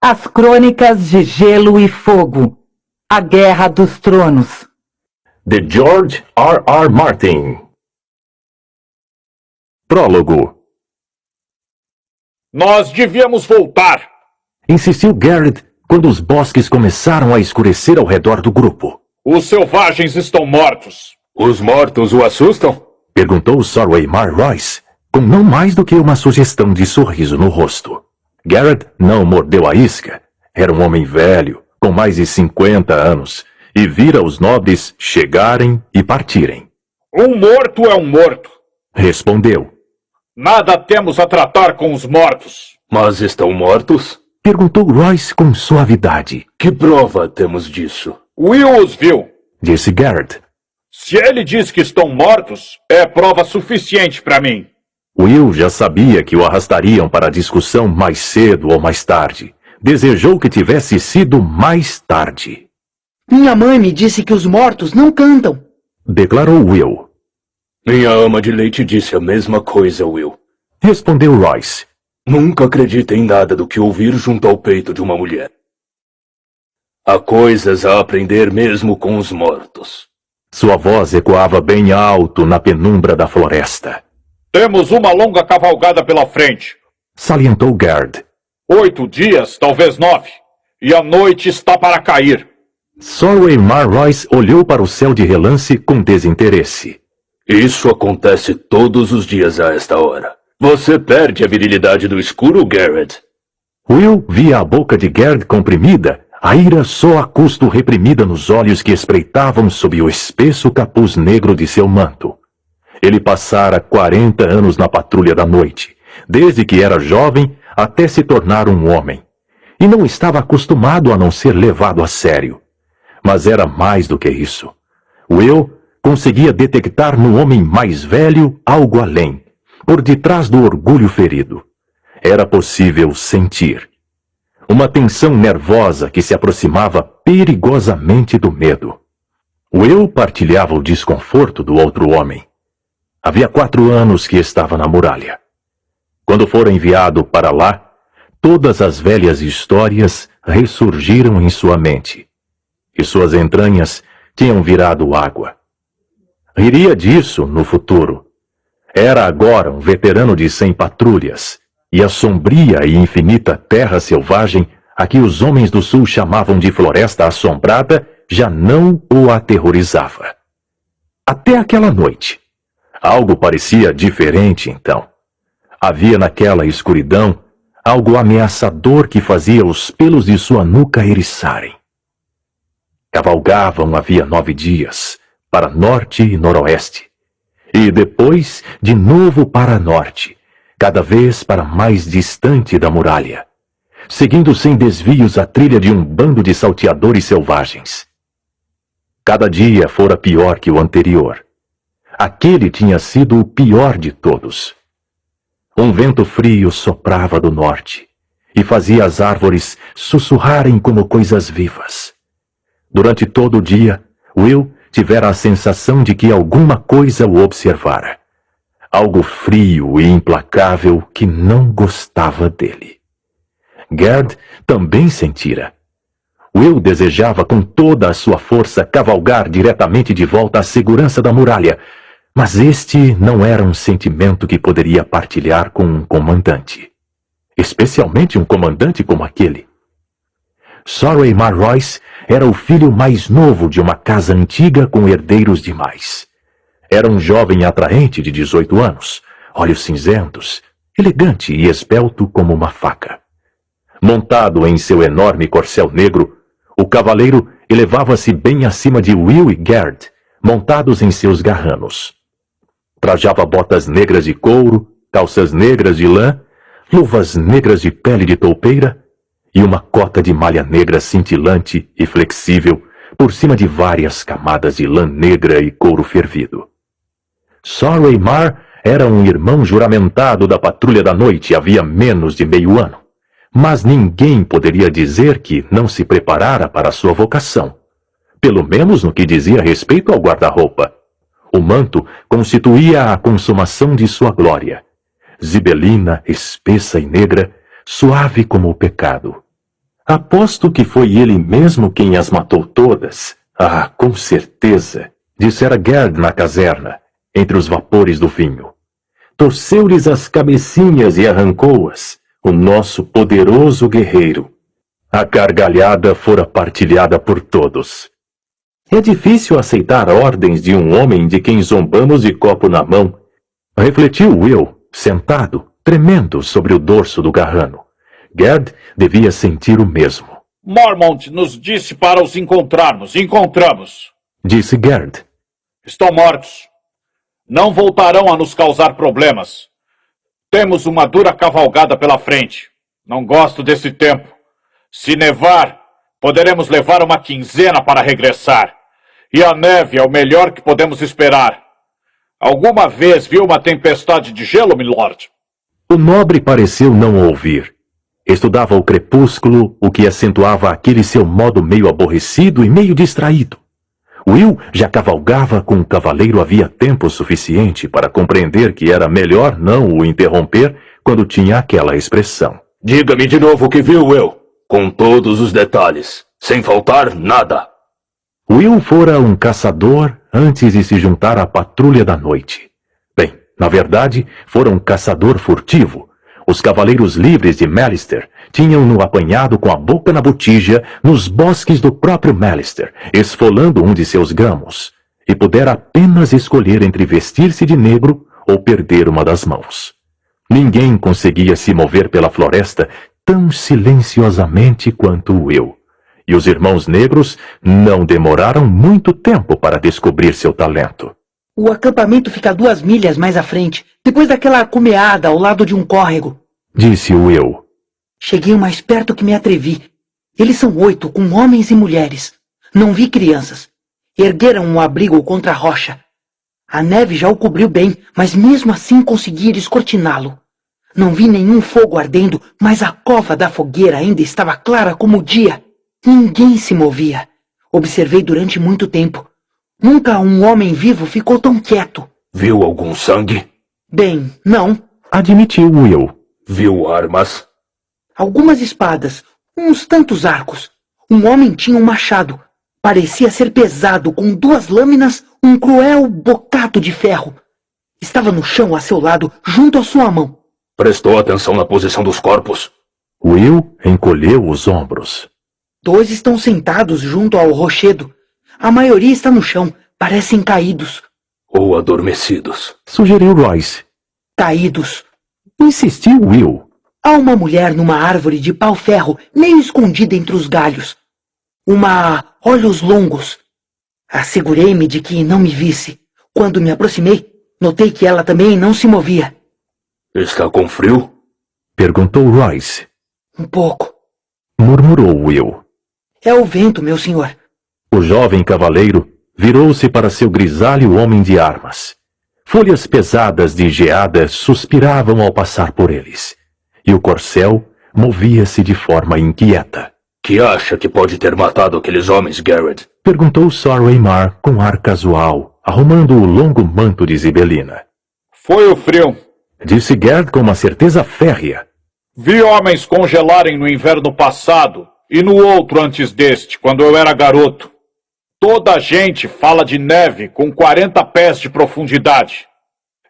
As Crônicas de Gelo e Fogo. A Guerra dos Tronos. De George R. Martin. Prólogo. Nós devíamos voltar, Insistiu Garrett quando os bosques começaram a escurecer ao redor do grupo. Os selvagens estão mortos. Os mortos o assustam? Perguntou Sorwaymar Royce, com não mais do que uma sugestão de sorriso no rosto. Garrett não mordeu a isca. Era um homem velho, com mais de 50 anos, e vira os nobres chegarem e partirem. Um morto é um morto. Respondeu. Nada temos a tratar com os mortos. Mas estão mortos? Perguntou Royce com suavidade. Que prova temos disso? Will os viu. Disse Garrett. Se ele diz que estão mortos, é prova suficiente para mim. Will já sabia que o arrastariam para a discussão mais cedo ou mais tarde. Desejou que tivesse sido mais tarde. Minha mãe me disse que os mortos não cantam. Declarou Will. Minha ama de leite disse a mesma coisa, Will. Respondeu Royce. Nunca acredite em nada do que ouvir junto ao peito de uma mulher. Há coisas a aprender mesmo com os mortos. Sua voz ecoava bem alto na penumbra da floresta. Temos uma longa cavalgada pela frente. Salientou Garrett. 8 dias, talvez 9. E a noite está para cair. Sorwaymar Royce olhou para o céu de relance com desinteresse. Isso acontece todos os dias a esta hora. Você perde a virilidade do escuro, Garrett. Will via a boca de Garrett comprimida, a ira só a custo reprimida nos olhos que espreitavam sob o espesso capuz negro de seu manto. Ele passara 40 anos na patrulha da noite, desde que era jovem até se tornar um homem. E não estava acostumado a não ser levado a sério. Mas era mais do que isso. Will conseguia detectar no homem mais velho algo além, por detrás do orgulho ferido. Era possível sentir. Uma tensão nervosa que se aproximava perigosamente do medo. Will partilhava o desconforto do outro homem. Havia 4 anos que estava na muralha. Quando fora enviado para lá, todas as velhas histórias ressurgiram em sua mente. E suas entranhas tinham virado água. Riria disso no futuro. Era agora um veterano de 100 patrulhas, e a sombria e infinita terra selvagem, a que os homens do sul chamavam de floresta assombrada, já não o aterrorizava. Até aquela noite. Algo parecia diferente então. Havia naquela escuridão algo ameaçador que fazia os pelos de sua nuca eriçarem. Cavalgavam havia 9 dias, para norte e noroeste, e depois de novo para norte, cada vez para mais distante da muralha, seguindo sem desvios a trilha de um bando de salteadores selvagens. Cada dia fora pior que o anterior. Aquele tinha sido o pior de todos. Um vento frio soprava do norte e fazia as árvores sussurrarem como coisas vivas. Durante todo o dia, Will tivera a sensação de que alguma coisa o observara. Algo frio e implacável que não gostava dele. Garrett também sentira. Will desejava com toda a sua força cavalgar diretamente de volta à segurança da muralha, mas este não era um sentimento que poderia partilhar com um comandante. Especialmente um comandante como aquele. Sorwaymar Royce era o filho mais novo de uma casa antiga com herdeiros demais. Era um jovem atraente de 18 anos, olhos cinzentos, elegante e esbelto como uma faca. Montado em seu enorme corcel negro, o cavaleiro elevava-se bem acima de Will e Garrett, montados em seus garranos. Trajava botas negras de couro, calças negras de lã, luvas negras de pele de toupeira e uma cota de malha negra cintilante e flexível por cima de várias camadas de lã negra e couro fervido. Sorwaymar era um irmão juramentado da patrulha da noite havia menos de meio ano, mas ninguém poderia dizer que não se preparara para sua vocação, pelo menos no que dizia respeito ao guarda-roupa. O manto constituía a consumação de sua glória, zibelina, espessa e negra, suave como o pecado. Aposto que foi ele mesmo quem as matou todas. Ah, com certeza, dissera Gerd na caserna, entre os vapores do vinho. Torceu-lhes as cabecinhas e arrancou-as, o nosso poderoso guerreiro. A gargalhada fora partilhada por todos. É difícil aceitar ordens de um homem de quem zombamos de copo na mão, refletiu Will, sentado, tremendo sobre o dorso do garrano. Gerd devia sentir o mesmo. Mormont nos disse para os encontrarmos. Encontramos. Disse Gerd. Estão mortos. Não voltarão a nos causar problemas. Temos uma dura cavalgada pela frente. Não gosto desse tempo. Se nevar, poderemos levar uma quinzena para regressar. E a neve é o melhor que podemos esperar. Alguma vez viu uma tempestade de gelo, milord? O nobre pareceu não ouvir. Estudava o crepúsculo, o que acentuava aquele seu modo meio aborrecido e meio distraído. Will já cavalgava com o cavaleiro havia tempo suficiente para compreender que era melhor não o interromper quando tinha aquela expressão. Diga-me de novo o que viu, Will, com todos os detalhes, sem faltar nada. Will fora um caçador antes de se juntar à patrulha da noite. Bem, na verdade, fora um caçador furtivo. Os cavaleiros livres de Malister tinham-no apanhado com a boca na botija nos bosques do próprio Malister, esfolando um de seus gamos, e pudera apenas escolher entre vestir-se de negro ou perder uma das mãos. Ninguém conseguia se mover pela floresta tão silenciosamente quanto Will, e os irmãos negros não demoraram muito tempo para descobrir seu talento. O acampamento fica 2 milhas mais à frente, depois daquela cumeada ao lado de um córrego. Disse Will. Cheguei o mais perto que me atrevi. Eles são 8, com homens e mulheres. Não vi crianças. Ergueram um abrigo contra a rocha. A neve já o cobriu bem, mas mesmo assim consegui descortiná-lo. Não vi nenhum fogo ardendo, mas a cova da fogueira ainda estava clara como o dia. Ninguém se movia. Observei durante muito tempo. Nunca um homem vivo ficou tão quieto. Viu algum sangue? Bem, não. Admitiu Will. Viu armas? Algumas espadas, uns tantos arcos. Um homem tinha um machado. Parecia ser pesado, com 2 lâminas, um cruel bocado de ferro. Estava no chão a seu lado, junto à sua mão. Prestou atenção na posição dos corpos? Will encolheu os ombros. 2 estão sentados junto ao rochedo. A maioria está no chão, parecem caídos. Ou adormecidos? Sugeriu Royce. Caídos. Insistiu Will. Há uma mulher numa árvore de pau-ferro, meio escondida entre os galhos. Uma olhos longos. Assegurei-me de que não me visse. Quando me aproximei, notei que ela também não se movia. Está com frio? Perguntou Royce. Um pouco. Murmurou Will. É o vento, meu senhor. O jovem cavaleiro virou-se para seu grisalho homem de armas. Folhas pesadas de geada suspiravam ao passar por eles, e o corcel movia-se de forma inquieta. Que acha que pode ter matado aqueles homens, Garrett? Perguntou Sorwaymar com ar casual, arrumando o longo manto de Zibelina. Foi o frio. Disse Gerd com uma certeza férrea. Vi homens congelarem no inverno passado e no outro antes deste, quando eu era garoto. Toda a gente fala de neve com 40 pés de profundidade.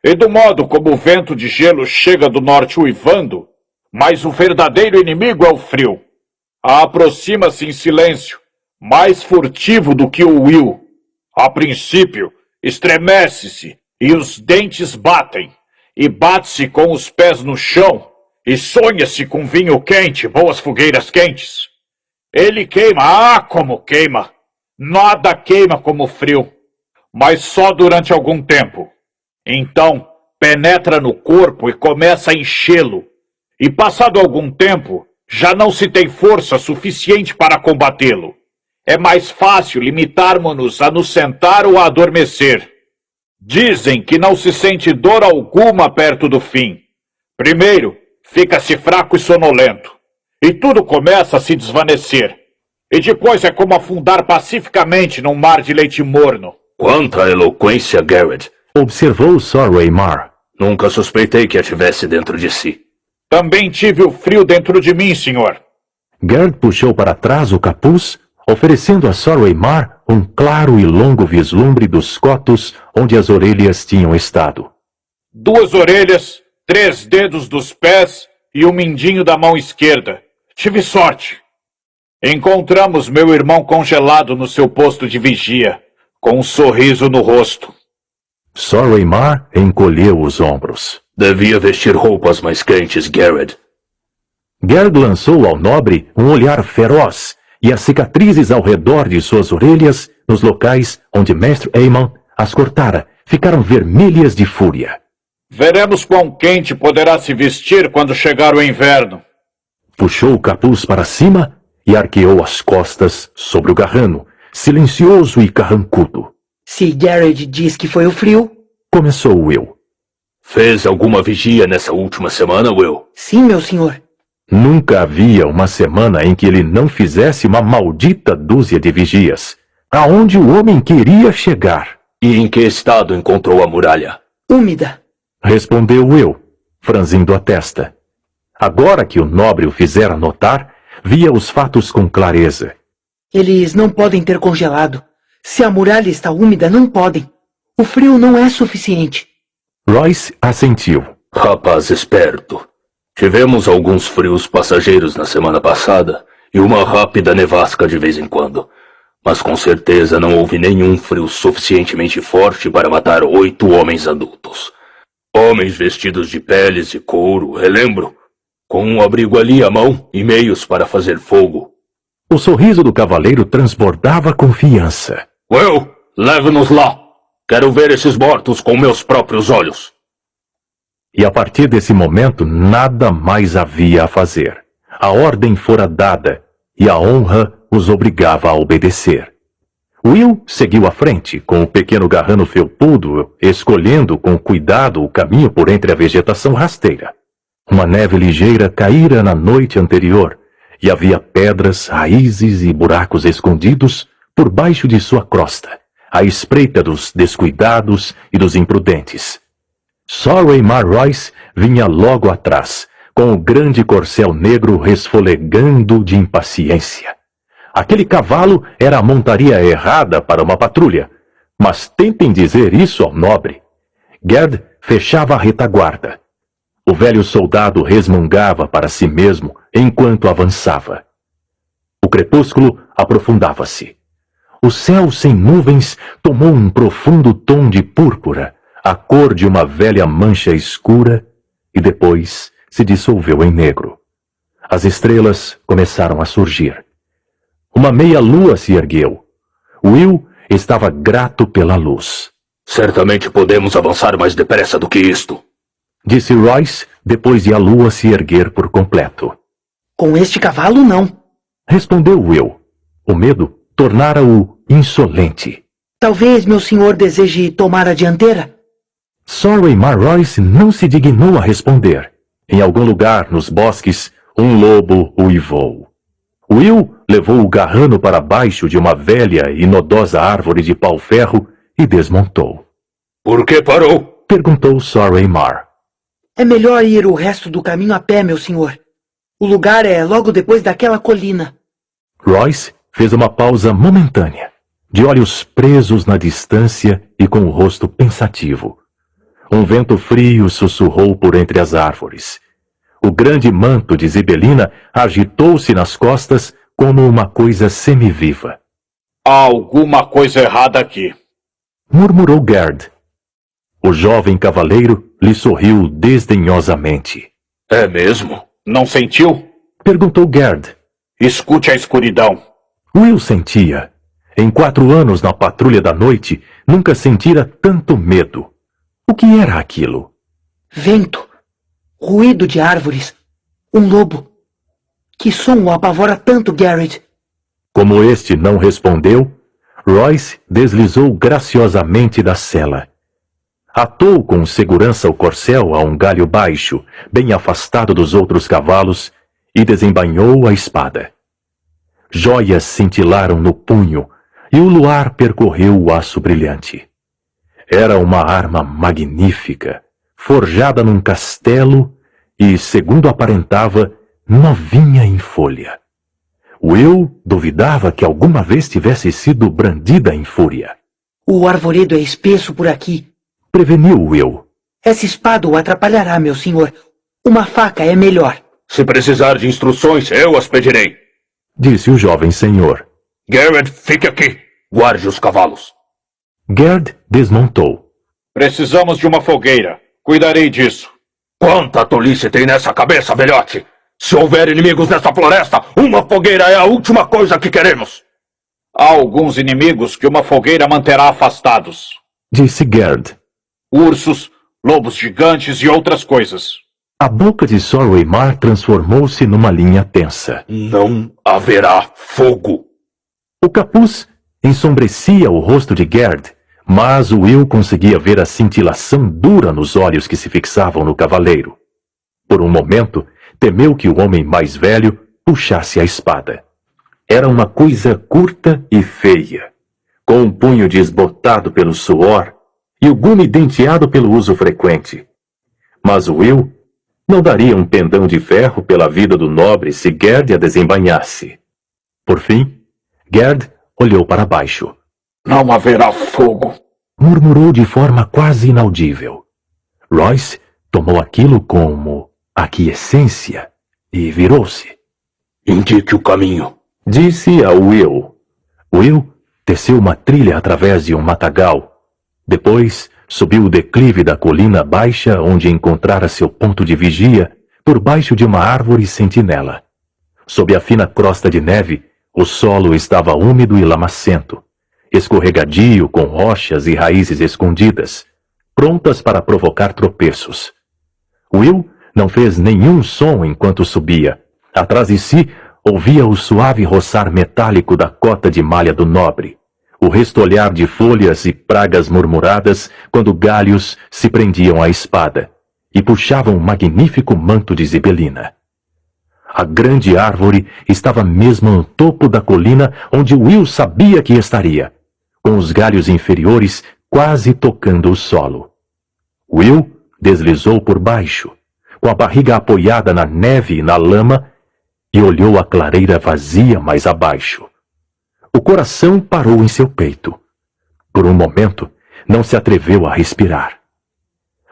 E do modo como o vento de gelo chega do norte uivando, mas o verdadeiro inimigo é o frio. Aproxima-se em silêncio, mais furtivo do que o Will. A princípio, estremece-se e os dentes batem, e bate-se com os pés no chão, e sonha-se com vinho quente, boas fogueiras quentes. Ele queima, como queima! Nada queima como frio, mas só durante algum tempo. Então, penetra no corpo e começa a enchê-lo. E passado algum tempo, já não se tem força suficiente para combatê-lo. É mais fácil limitarmos-nos a nos sentar ou a adormecer. Dizem que não se sente dor alguma perto do fim. Primeiro, fica-se fraco e sonolento, e tudo começa a se desvanecer. E depois é como afundar pacificamente num mar de leite morno. Quanta eloquência, Garrett! Observou Sorwaymar. Nunca suspeitei que a tivesse dentro de si. Também tive o frio dentro de mim, senhor. Gerd puxou para trás o capuz, oferecendo a Sor-Eymar um claro e longo vislumbre dos cotos onde as orelhas tinham estado. 2 orelhas, 3 dedos dos pés e um mindinho da mão esquerda. Tive sorte. Encontramos meu irmão congelado no seu posto de vigia, com um sorriso no rosto. Sor-Eymar encolheu os ombros. Devia vestir roupas mais quentes, Garrett. Gerd lançou ao nobre um olhar feroz, e as cicatrizes ao redor de suas orelhas, nos locais onde Mestre Aemon as cortara, ficaram vermelhas de fúria. Veremos quão quente poderá se vestir quando chegar o inverno. Puxou o capuz para cima e arqueou as costas sobre o garrano, silencioso e carrancudo. Se Garrett diz que foi o frio... Começou Will. Fez alguma vigia nessa última semana, Will? Sim, meu senhor. Nunca havia uma semana em que ele não fizesse uma maldita dúzia de vigias. Aonde o homem queria chegar? E em que estado encontrou a muralha? Úmida. Respondeu Will, franzindo a testa. Agora que o nobre o fizera notar, via os fatos com clareza. Eles não podem ter congelado. Se a muralha está úmida, não podem. O frio não é suficiente. Royce assentiu. Rapaz esperto. Tivemos alguns frios passageiros na semana passada e uma rápida nevasca de vez em quando. Mas com certeza não houve nenhum frio suficientemente forte para matar 8 homens adultos. Homens vestidos de peles e couro, relembro, com um abrigo ali à mão e meios para fazer fogo. O sorriso do cavaleiro transbordava confiança. Will, leve-nos lá. Quero ver esses mortos com meus próprios olhos. E a partir desse momento nada mais havia a fazer. A ordem fora dada e a honra os obrigava a obedecer. Will seguiu à frente, com o pequeno garrano felpudo, escolhendo com cuidado o caminho por entre a vegetação rasteira. Uma neve ligeira caíra na noite anterior, e havia pedras, raízes e buracos escondidos por baixo de sua crosta, à espreita dos descuidados e dos imprudentes. Sor-Eymar Royce vinha logo atrás, com o grande corcel negro resfolegando de impaciência. Aquele cavalo era a montaria errada para uma patrulha, mas tentem dizer isso ao nobre. Gerd fechava a retaguarda. O velho soldado resmungava para si mesmo enquanto avançava. O crepúsculo aprofundava-se. O céu sem nuvens tomou um profundo tom de púrpura, a cor de uma velha mancha escura, e depois se dissolveu em negro. As estrelas começaram a surgir. Uma meia-lua se ergueu. Will estava grato pela luz. Certamente podemos avançar mais depressa do que isto, disse Royce, depois de a lua se erguer por completo. Com este cavalo, não. Respondeu Will. O medo tornara-o insolente. Talvez meu senhor deseje tomar a dianteira? Sor-Eymar Royce não se dignou a responder. Em algum lugar nos bosques, um lobo uivou. Will levou o garrano para baixo de uma velha e nodosa árvore de pau-ferro e desmontou. Por que parou? Perguntou Sor-Eymar. É melhor ir o resto do caminho a pé, meu senhor. O lugar é logo depois daquela colina. Royce fez uma pausa momentânea, de olhos presos na distância e com o rosto pensativo. Um vento frio sussurrou por entre as árvores. O grande manto de Zibelina agitou-se nas costas como uma coisa semiviva. Há alguma coisa errada aqui, murmurou Gerd. O jovem cavaleiro lhe sorriu desdenhosamente. É mesmo? Não sentiu? Perguntou Gerd. Escute a escuridão. Will sentia. Em 4 anos na patrulha da noite, nunca sentira tanto medo. O que era aquilo? Vento. Ruído de árvores. Um lobo. Que som o apavora tanto, Garrett? Como este não respondeu, Royce deslizou graciosamente da sela. Atou com segurança o corcel a um galho baixo, bem afastado dos outros cavalos, e desembainhou a espada. Joias cintilaram no punho, e o luar percorreu o aço brilhante. Era uma arma magnífica, forjada num castelo e, segundo aparentava, novinha em folha. Will duvidava que alguma vez tivesse sido brandida em fúria. O arvoredo é espesso por aqui. Preveniu Will. Essa espada o atrapalhará, meu senhor. Uma faca é melhor. Se precisar de instruções, eu as pedirei. Disse o jovem senhor. Garrett, fique aqui. Guarde os cavalos. Gerd desmontou. Precisamos de uma fogueira. Cuidarei disso. Quanta tolice tem nessa cabeça, velhote! Se houver inimigos nessa floresta, uma fogueira é a última coisa que queremos. Há alguns inimigos que uma fogueira manterá afastados. Disse Gerd. Ursos, lobos gigantes e outras coisas. A boca de Sor Waymar transformou-se numa linha tensa. Não haverá fogo. O capuz ensombrecia o rosto de Gerd, mas Will conseguia ver a cintilação dura nos olhos que se fixavam no cavaleiro. Por um momento, temeu que o homem mais velho puxasse a espada. Era uma coisa curta e feia, com um punho desbotado pelo suor e o gume denteado pelo uso frequente. Mas Will não daria um pendão de ferro pela vida do nobre se Gerd a desembainhasse. Por fim, Gerd olhou para baixo. Não haverá fogo, Murmurou de forma quase inaudível. Royce tomou aquilo como aquiescência e virou-se. Indique o caminho. Disse a Will. Will desceu uma trilha através de um matagal. Depois, subiu o declive da colina baixa onde encontrara seu ponto de vigia por baixo de uma árvore sentinela. Sob a fina crosta de neve, o solo estava úmido e lamacento, escorregadio com rochas e raízes escondidas, prontas para provocar tropeços. Will não fez nenhum som enquanto subia. Atrás de si, ouvia o suave roçar metálico da cota de malha do nobre, o restolhar de folhas e pragas murmuradas quando galhos se prendiam à espada e puxavam um magnífico manto de zibelina. A grande árvore estava mesmo no topo da colina onde Will sabia que estaria, com os galhos inferiores quase tocando o solo. Will deslizou por baixo, com a barriga apoiada na neve e na lama, e olhou a clareira vazia mais abaixo. O coração parou em seu peito. Por um momento, não se atreveu a respirar.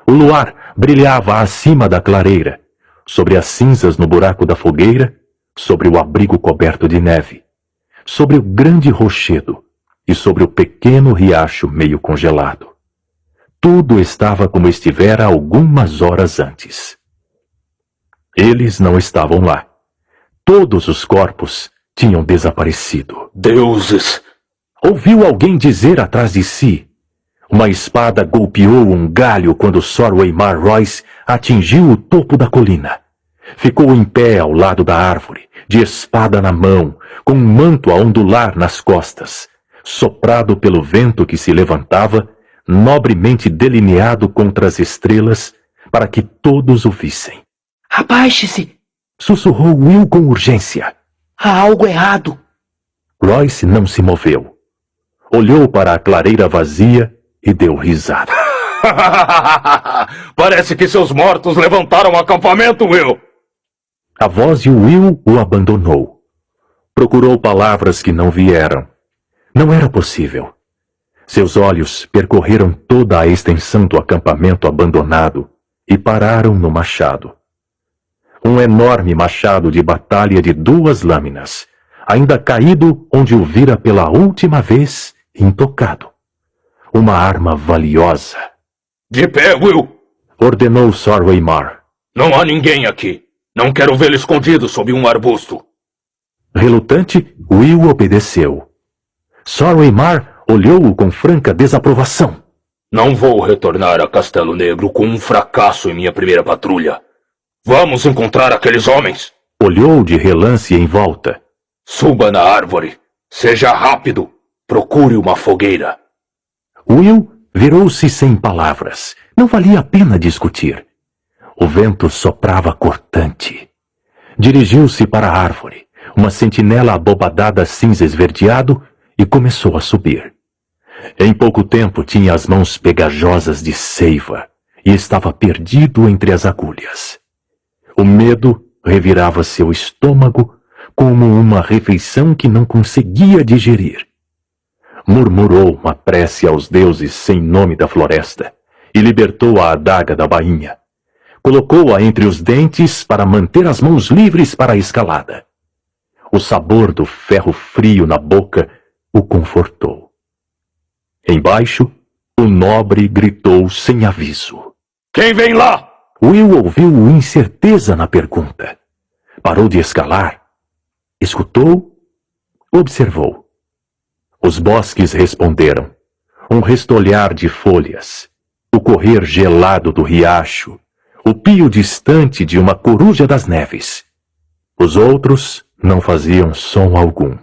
O luar brilhava acima da clareira, sobre as cinzas no buraco da fogueira, sobre o abrigo coberto de neve, sobre o grande rochedo e sobre o pequeno riacho meio congelado. Tudo estava como estivera algumas horas antes. Eles não estavam lá. Todos os corpos tinham desaparecido. Deuses! Ouviu alguém dizer atrás de si. Uma espada golpeou um galho quando Sor Waymar Royce atingiu o topo da colina. Ficou em pé ao lado da árvore, de espada na mão, com um manto a ondular nas costas, soprado pelo vento que se levantava, nobremente delineado contra as estrelas, para que todos o vissem. Abaixe-se! Sussurrou Will com urgência. Há algo errado. Royce não se moveu. Olhou para a clareira vazia e deu risada. Parece que seus mortos levantaram o acampamento, Will. A voz de Will o abandonou. Procurou palavras que não vieram. Não era possível. Seus olhos percorreram toda a extensão do acampamento abandonado e pararam no machado. Um enorme machado de batalha de 2 lâminas, ainda caído onde o vira pela última vez, intocado. Uma arma valiosa. De pé, Will! Ordenou Sor Waymar. Não há ninguém aqui. Não quero vê-lo escondido sob um arbusto. Relutante, Will obedeceu. Sor Waymar olhou-o com franca desaprovação. Não vou retornar a Castelo Negro com um fracasso em minha primeira patrulha. Vamos encontrar aqueles homens. Olhou de relance em volta. Suba na árvore. Seja rápido. Procure uma fogueira. Will virou-se sem palavras. Não valia a pena discutir. O vento soprava cortante. Dirigiu-se para a árvore, uma sentinela abobadada cinza esverdeado, e começou a subir. Em pouco tempo tinha as mãos pegajosas de seiva e estava perdido entre as agulhas. O medo revirava seu estômago, como uma refeição que não conseguia digerir. Murmurou uma prece aos deuses sem nome da floresta e libertou a adaga da bainha. Colocou-a entre os dentes para manter as mãos livres para a escalada. O sabor do ferro frio na boca o confortou. Embaixo, o nobre gritou sem aviso. Quem vem lá? Will ouviu incerteza na pergunta. Parou de escalar. Escutou. Observou. Os bosques responderam. Um restolhar de folhas. O correr gelado do riacho. O pio distante de uma coruja das neves. Os outros não faziam som algum.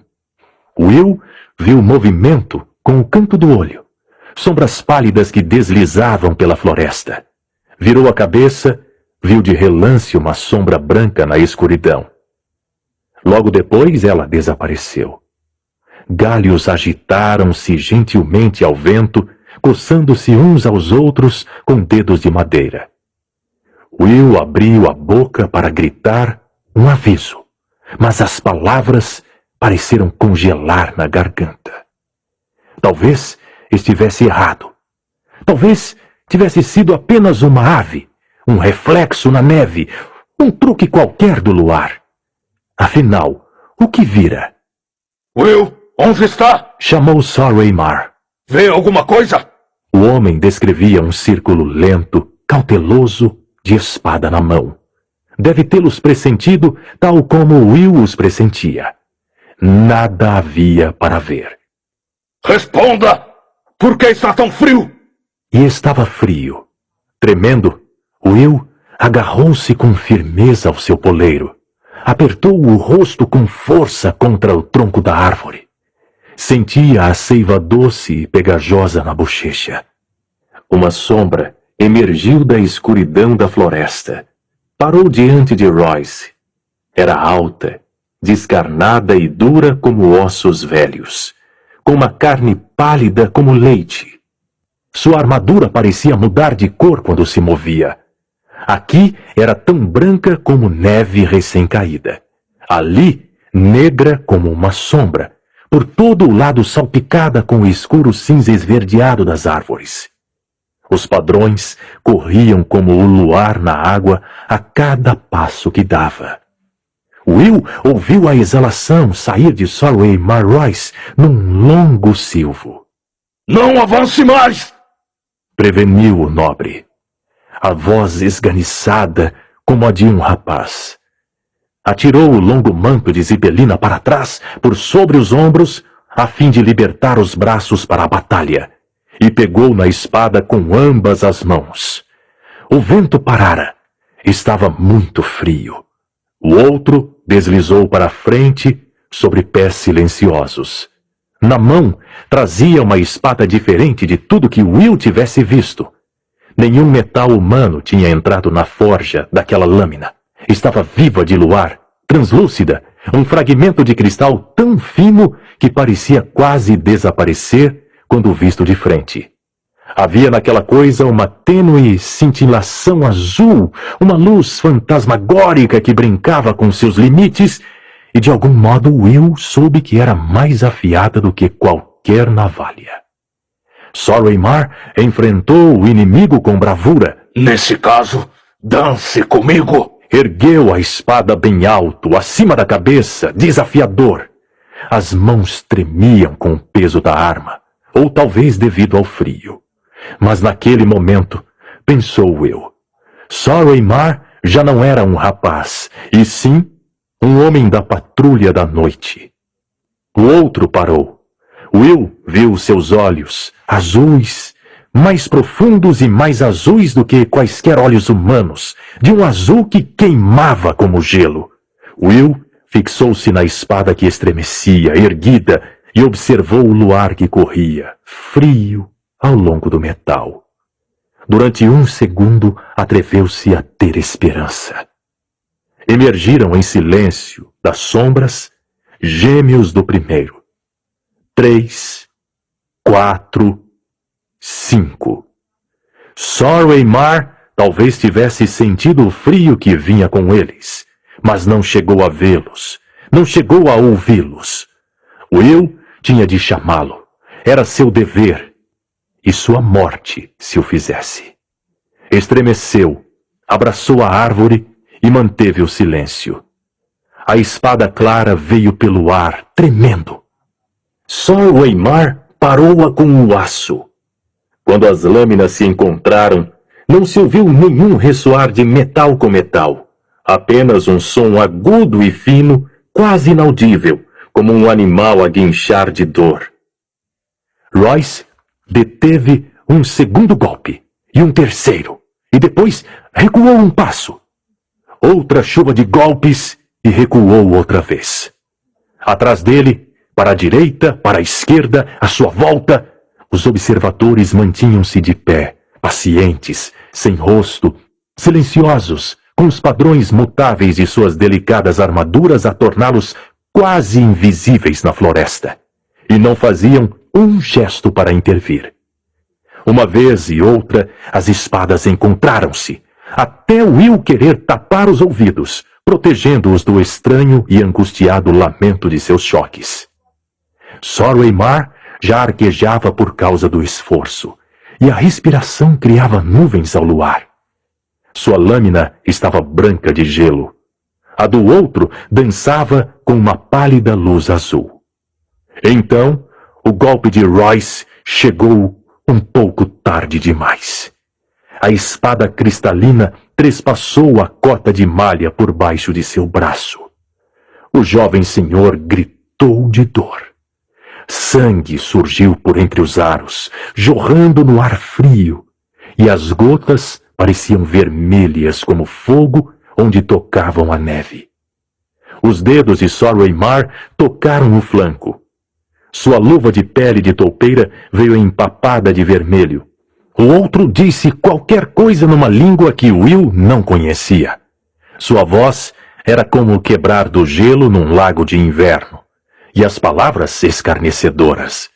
Will viu movimento com o canto do olho. Sombras pálidas que deslizavam pela floresta. Virou a cabeça, viu de relance uma sombra branca na escuridão. Logo depois ela desapareceu. Galhos agitaram-se gentilmente ao vento, coçando-se uns aos outros com dedos de madeira. Will abriu a boca para gritar um aviso, mas as palavras pareceram congelar na garganta. Talvez estivesse errado. Talvez tivesse sido apenas uma ave, um reflexo na neve, um truque qualquer do luar. Afinal, o que vira? Will, onde está? Chamou Sor-Eymar. Vê alguma coisa? O homem descrevia um círculo lento, cauteloso, de espada na mão. Deve tê-los pressentido tal como Will os pressentia. Nada havia para ver. Responda! Por que está tão frio? E estava frio. Tremendo, Will agarrou-se com firmeza ao seu poleiro. Apertou o rosto com força contra o tronco da árvore. Sentia a seiva doce e pegajosa na bochecha. Uma sombra emergiu da escuridão da floresta. Parou diante de Royce. Era alta, descarnada e dura como ossos velhos, com uma carne pálida como leite. Sua armadura parecia mudar de cor quando se movia. Aqui era tão branca como neve recém-caída. Ali, negra como uma sombra, por todo o lado salpicada com o escuro cinza esverdeado das árvores. Os padrões corriam como o luar na água a cada passo que dava. Will ouviu a exalação sair de Sor-Eymar Royce num longo silvo. Não avance mais! Preveniu o nobre. A voz esganiçada como a de um rapaz. Atirou o longo manto de zibelina para trás, por sobre os ombros, a fim de libertar os braços para a batalha, e pegou na espada com ambas as mãos. O vento parara. Estava muito frio. O outro deslizou para a frente, sobre pés silenciosos. Na mão, trazia uma espada diferente de tudo que Will tivesse visto. Nenhum metal humano tinha entrado na forja daquela lâmina. Estava viva de luar, translúcida, um fragmento de cristal tão fino que parecia quase desaparecer quando visto de frente. Havia naquela coisa uma tênue cintilação azul, uma luz fantasmagórica que brincava com seus limites, e de algum modo Will soube que era mais afiada do que qualquer navalha. Sor-Eymar enfrentou o inimigo com bravura. Nesse caso, dance comigo! Ergueu a espada bem alto, acima da cabeça, desafiador. As mãos tremiam com o peso da arma, ou talvez devido ao frio. Mas naquele momento, pensou Will, Sor-Eymar já não era um rapaz, e sim um homem da patrulha da noite. O outro parou. Will viu seus olhos, azuis, mais profundos e mais azuis do que quaisquer olhos humanos, de um azul que queimava como gelo. Will fixou-se na espada que estremecia, erguida, e observou o luar que corria, frio, ao longo do metal. Durante um segundo, atreveu-se a ter esperança. Emergiram em silêncio, das sombras, gêmeos do primeiro. 3, 4, 5. Sor-Eymar talvez tivesse sentido o frio que vinha com eles, mas não chegou a vê-los. não chegou a ouvi-los. Will tinha de chamá-lo. Era seu dever. E sua morte se o fizesse. Estremeceu, abraçou a árvore e manteve o silêncio. A espada clara veio pelo ar, tremendo. Só o Eimar parou-a com o aço. Quando as lâminas se encontraram, não se ouviu nenhum ressoar de metal com metal. Apenas um som agudo e fino, quase inaudível, como um animal a guinchar de dor. Royce deteve um segundo golpe, e um terceiro, e depois recuou um passo. Outra chuva de golpes e recuou outra vez. Atrás dele, para a direita, para a esquerda, à sua volta, os observadores mantinham-se de pé, pacientes, sem rosto, silenciosos, com os padrões mutáveis de suas delicadas armaduras a torná-los quase invisíveis na floresta, e não faziam um gesto para intervir. Uma vez e outra, as espadas encontraram-se, até Will querer tapar os ouvidos, protegendo-os do estranho e angustiado lamento de seus choques. Só Eimar já arquejava por causa do esforço, e a respiração criava nuvens ao luar. Sua lâmina estava branca de gelo. A do outro dançava com uma pálida luz azul. Então, o golpe de Royce chegou um pouco tarde demais. A espada cristalina trespassou a cota de malha por baixo de seu braço. O jovem senhor gritou de dor. Sangue surgiu por entre os aros, jorrando no ar frio, e as gotas pareciam vermelhas como fogo onde tocavam a neve. Os dedos de Sor Eimar tocaram o flanco. Sua luva de pele de toupeira veio empapada de vermelho. O outro disse qualquer coisa numa língua que Will não conhecia. Sua voz era como o quebrar do gelo num lago de inverno, e as palavras escarnecedoras.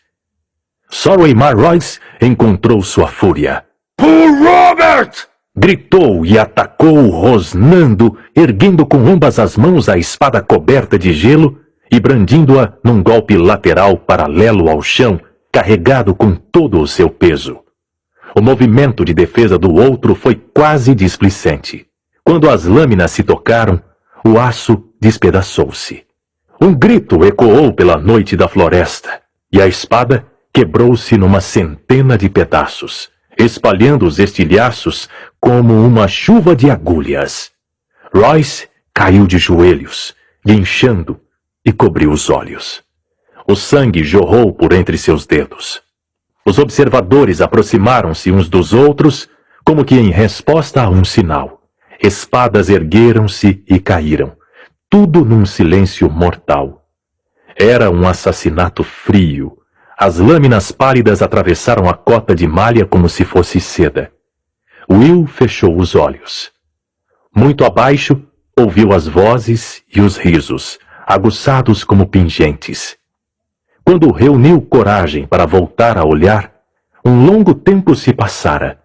Sor Eimar Royce encontrou sua fúria. "Por Robert!" gritou e atacou rosnando, erguendo com ambas as mãos a espada coberta de gelo e brandindo-a num golpe lateral paralelo ao chão, carregado com todo o seu peso. O movimento de defesa do outro foi quase displicente. Quando as lâminas se tocaram, o aço despedaçou-se. Um grito ecoou pela noite da floresta, e a espada quebrou-se numa centena de pedaços, espalhando os estilhaços como uma chuva de agulhas. Royce caiu de joelhos, guinchando, e cobriu os olhos. O sangue jorrou por entre seus dedos. Os observadores aproximaram-se uns dos outros, como que em resposta a um sinal. Espadas ergueram-se e caíram, tudo num silêncio mortal. Era um assassinato frio. As lâminas pálidas atravessaram a cota de malha como se fosse seda. Will fechou os olhos. Muito abaixo, ouviu as vozes e os risos, aguçados como pingentes. Quando reuniu coragem para voltar a olhar, um longo tempo se passara,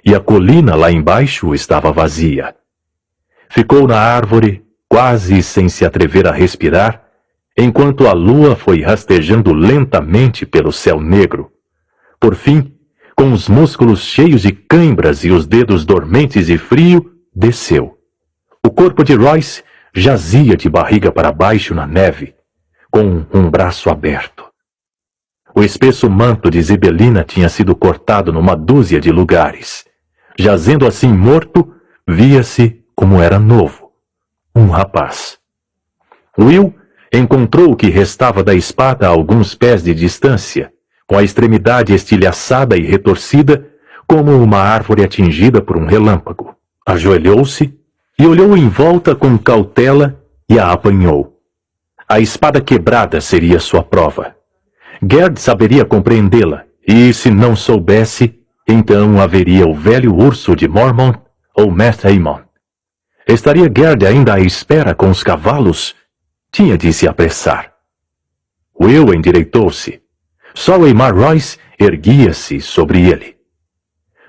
e a colina lá embaixo estava vazia. Ficou na árvore, quase sem se atrever a respirar, enquanto a lua foi rastejando lentamente pelo céu negro. Por fim, com os músculos cheios de cãibras e os dedos dormentes e frio, desceu. O corpo de Royce jazia de barriga para baixo na neve, com um braço aberto. O espesso manto de Zibelina tinha sido cortado numa dúzia de lugares. Jazendo assim morto, via-se como era novo, um rapaz. Will encontrou o que restava da espada a alguns pés de distância, com a extremidade estilhaçada e retorcida, como uma árvore atingida por um relâmpago. Ajoelhou-se e olhou em volta com cautela e a apanhou. A espada quebrada seria sua prova. Gerd saberia compreendê-la, e se não soubesse, então haveria o velho urso de Mormont ou Mestre Aemon. Estaria Gerd ainda à espera com os cavalos? Tinha de se apressar. Will endireitou-se. Só Eimar Royce erguia-se sobre ele.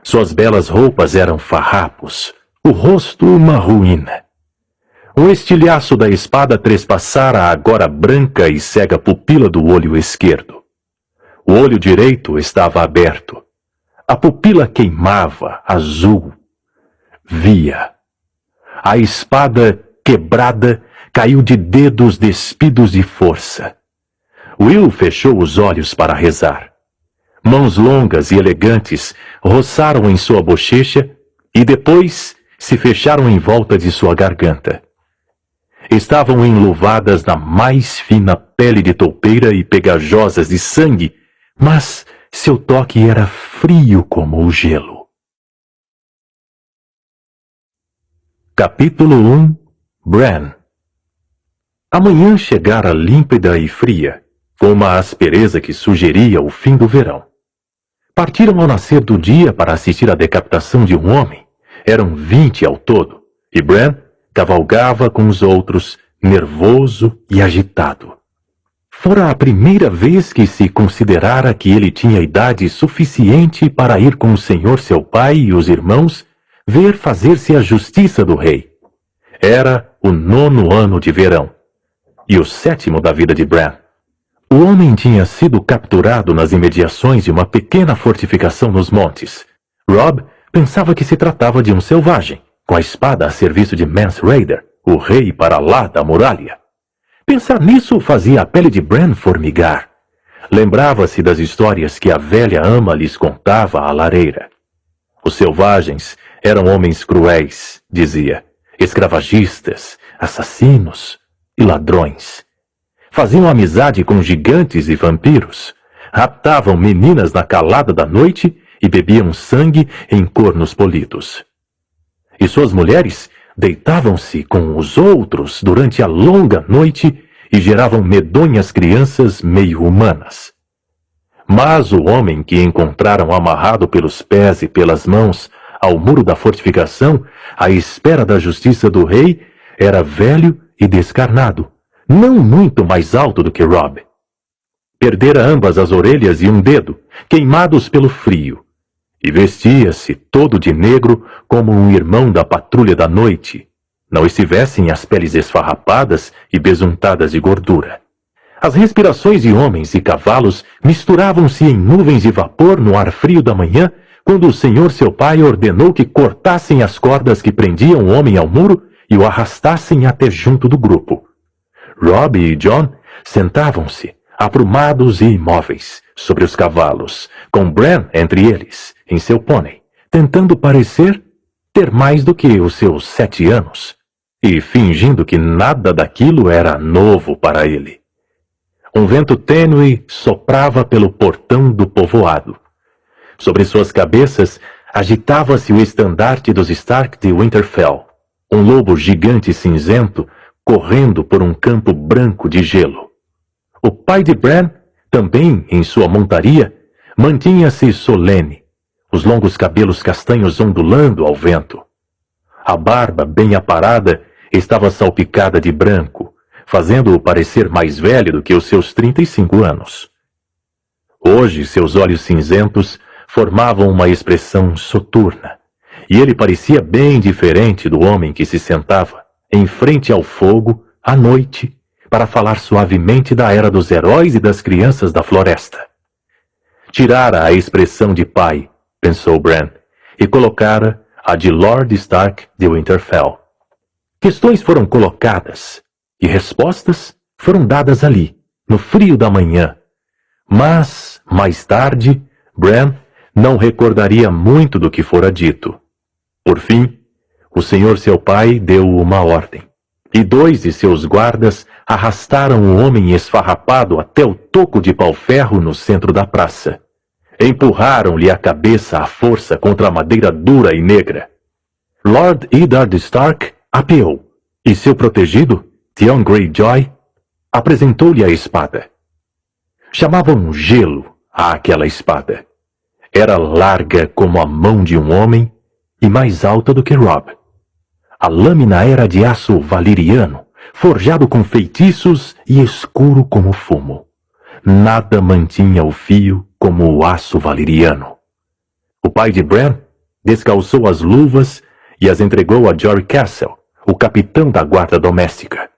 Suas belas roupas eram farrapos, o rosto uma ruína. O estilhaço da espada trespassara a agora branca e cega pupila do olho esquerdo. O olho direito estava aberto. A pupila queimava, azul. Via. A espada, quebrada, caiu de dedos despidos de força. Will fechou os olhos para rezar. Mãos longas e elegantes roçaram em sua bochecha e depois se fecharam em volta de sua garganta. Estavam enluvadas na mais fina pele de toupeira e pegajosas de sangue, mas seu toque era frio como o gelo. Capítulo 1. Bran. A manhã chegara límpida e fria, com uma aspereza que sugeria o fim do verão. Partiram ao nascer do dia para assistir à decapitação de um homem. Eram 20 ao todo, e Bran cavalgava com os outros, nervoso e agitado. Fora a primeira vez que se considerara que ele tinha idade suficiente para ir com o senhor seu pai e os irmãos ver fazer-se a justiça do rei. Era o 9º ano de verão, e o 7º da vida de Bran. O homem tinha sido capturado nas imediações de uma pequena fortificação nos montes. Robb pensava que se tratava de um selvagem, com a espada a serviço de Mance Rayder, o rei para lá da muralha. Pensar nisso fazia a pele de Bran formigar. Lembrava-se das histórias que a velha ama lhes contava à lareira. Os selvagens eram homens cruéis, dizia, escravagistas, assassinos e ladrões. Faziam amizade com gigantes e vampiros, raptavam meninas na calada da noite e bebiam sangue em cornos polidos. E suas mulheres deitavam-se com os outros durante a longa noite e geravam medonhas crianças meio humanas. Mas o homem que encontraram amarrado pelos pés e pelas mãos ao muro da fortificação, à espera da justiça do rei, era velho e descarnado, não muito mais alto do que Robb. Perdera ambas as orelhas e um dedo, queimados pelo frio, e vestia-se todo de negro como um irmão da patrulha da noite, não estivessem as peles esfarrapadas e besuntadas de gordura. As respirações de homens e cavalos misturavam-se em nuvens de vapor no ar frio da manhã, quando o senhor seu pai ordenou que cortassem as cordas que prendiam o homem ao muro e o arrastassem até junto do grupo. Robb e Jon sentavam-se, aprumados e imóveis, sobre os cavalos, com Bran entre eles, em seu pônei, tentando parecer ter mais do que os seus 7 anos, e fingindo que nada daquilo era novo para ele. Um vento tênue soprava pelo portão do povoado. Sobre suas cabeças agitava-se o estandarte dos Stark de Winterfell, um lobo gigante cinzento correndo por um campo branco de gelo. O pai de Bran, também em sua montaria, mantinha-se solene, os longos cabelos castanhos ondulando ao vento. A barba bem aparada estava salpicada de branco, fazendo-o parecer mais velho do que os seus 35 anos. Hoje seus olhos cinzentos formavam uma expressão soturna, e ele parecia bem diferente do homem que se sentava em frente ao fogo à noite para falar suavemente da era dos heróis e das crianças da floresta. Tirara a expressão de pai, pensou Bran, e colocara a de Lord Stark de Winterfell. Questões foram colocadas, e respostas foram dadas ali, no frio da manhã. Mas, mais tarde, Bran não recordaria muito do que fora dito. Por fim, o senhor seu pai deu uma ordem, e 2 de seus guardas arrastaram o homem esfarrapado até o toco de pau-ferro no centro da praça. Empurraram-lhe a cabeça à força contra a madeira dura e negra. Lord Eddard Stark apeou, e seu protegido, Theon Greyjoy, apresentou-lhe a espada. Chamavam gelo àquela espada. Era larga como a mão de um homem e mais alta do que Robb. A lâmina era de aço valiriano, forjado com feitiços e escuro como fumo. Nada mantinha o fio como o aço valiriano. O pai de Bran descalçou as luvas e as entregou a Jory Castle, o capitão da guarda doméstica.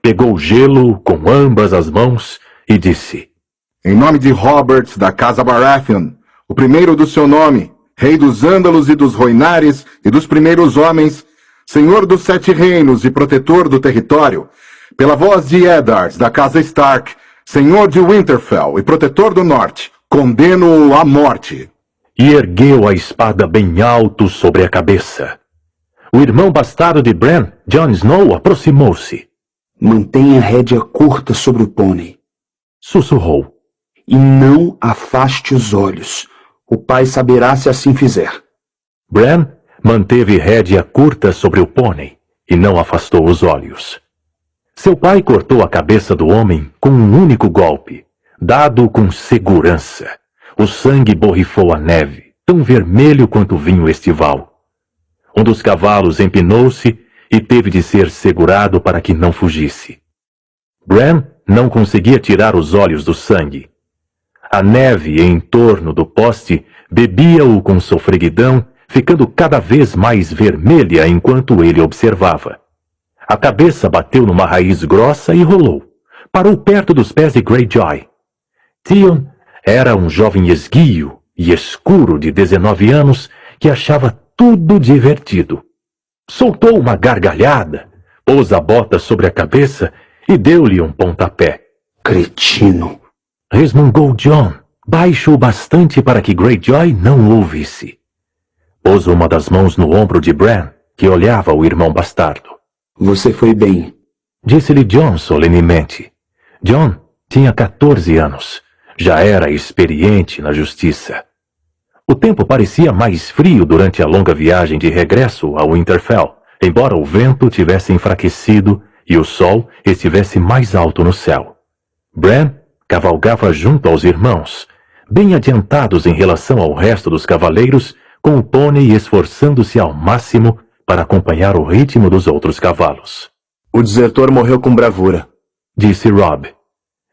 Pegou o gelo com ambas as mãos e disse: Em nome de Roberts da casa Baratheon, o primeiro do seu nome, rei dos Ândalos e dos Roinares e dos primeiros homens, senhor dos Sete Reinos e protetor do território, pela voz de Eddard da casa Stark, senhor de Winterfell e protetor do norte, condeno-o à morte. E ergueu a espada bem alto sobre a cabeça. O irmão bastardo de Bran, Jon Snow, aproximou-se. Mantenha a rédea curta sobre o pônei. Sussurrou. E não afaste os olhos. O pai saberá se assim fizer. Bran manteve rédea curta sobre o pônei e não afastou os olhos. Seu pai cortou a cabeça do homem com um único golpe, dado com segurança. O sangue borrifou a neve, tão vermelho quanto o vinho estival. Um dos cavalos empinou-se e teve de ser segurado para que não fugisse. Bran não conseguia tirar os olhos do sangue. A neve em torno do poste bebia-o com sofreguidão, ficando cada vez mais vermelha enquanto ele observava. A cabeça bateu numa raiz grossa e rolou. Parou perto dos pés de Greyjoy. Theon era um jovem esguio e escuro de 19 anos que achava tudo divertido. Soltou uma gargalhada, pôs a bota sobre a cabeça e deu-lhe um pontapé. Cretino! Resmungou Jon, baixo o bastante para que Greyjoy não o ouvisse. Pôs uma das mãos no ombro de Bran, que olhava o irmão bastardo. Você foi bem, disse-lhe Jon solenemente. Jon tinha 14 anos. Já era experiente na justiça. O tempo parecia mais frio durante a longa viagem de regresso ao Winterfell, embora o vento tivesse enfraquecido e o sol estivesse mais alto no céu. Bran cavalgava junto aos irmãos, bem adiantados em relação ao resto dos cavaleiros, com o pônei esforçando-se ao máximo para acompanhar o ritmo dos outros cavalos. O desertor morreu com bravura, disse Robb.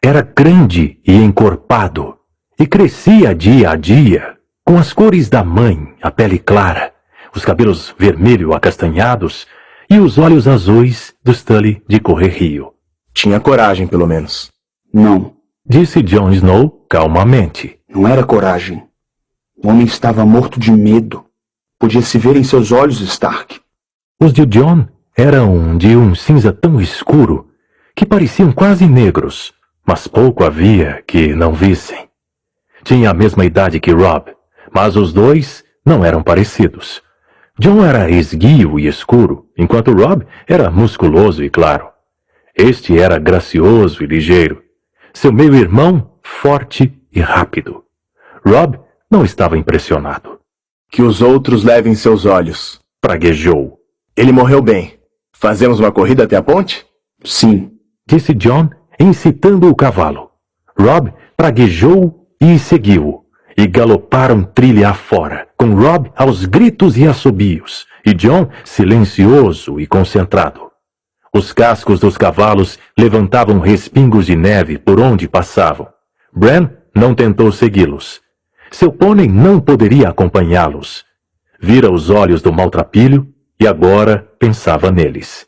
Era grande e encorpado, e crescia dia a dia, com as cores da mãe, a pele clara, os cabelos vermelho acastanhados e os olhos azuis do Tully de correr rio. Tinha coragem, pelo menos. Não, disse Jon Snow calmamente. não era coragem. O homem estava morto de medo. Podia se ver em seus olhos, Stark. Os de Jon eram de um cinza tão escuro que pareciam quase negros, mas pouco havia que não vissem. Tinha a mesma idade que Robb, mas os dois não eram parecidos. Jon era esguio e escuro, enquanto Robb era musculoso e claro. Este era gracioso e ligeiro. Seu meio-irmão, forte e rápido. Robb não estava impressionado. Que os outros levem seus olhos, praguejou. Ele morreu bem. Fazemos uma corrida até a ponte? Sim, disse Jon, incitando o cavalo. Robb praguejou e seguiu-o, e galoparam trilha afora, com Robb aos gritos e assobios, e Jon silencioso e concentrado. Os cascos dos cavalos levantavam respingos de neve por onde passavam. Bran não tentou segui-los. Seu pônei não poderia acompanhá-los. Vira os olhos do maltrapilho e agora pensava neles.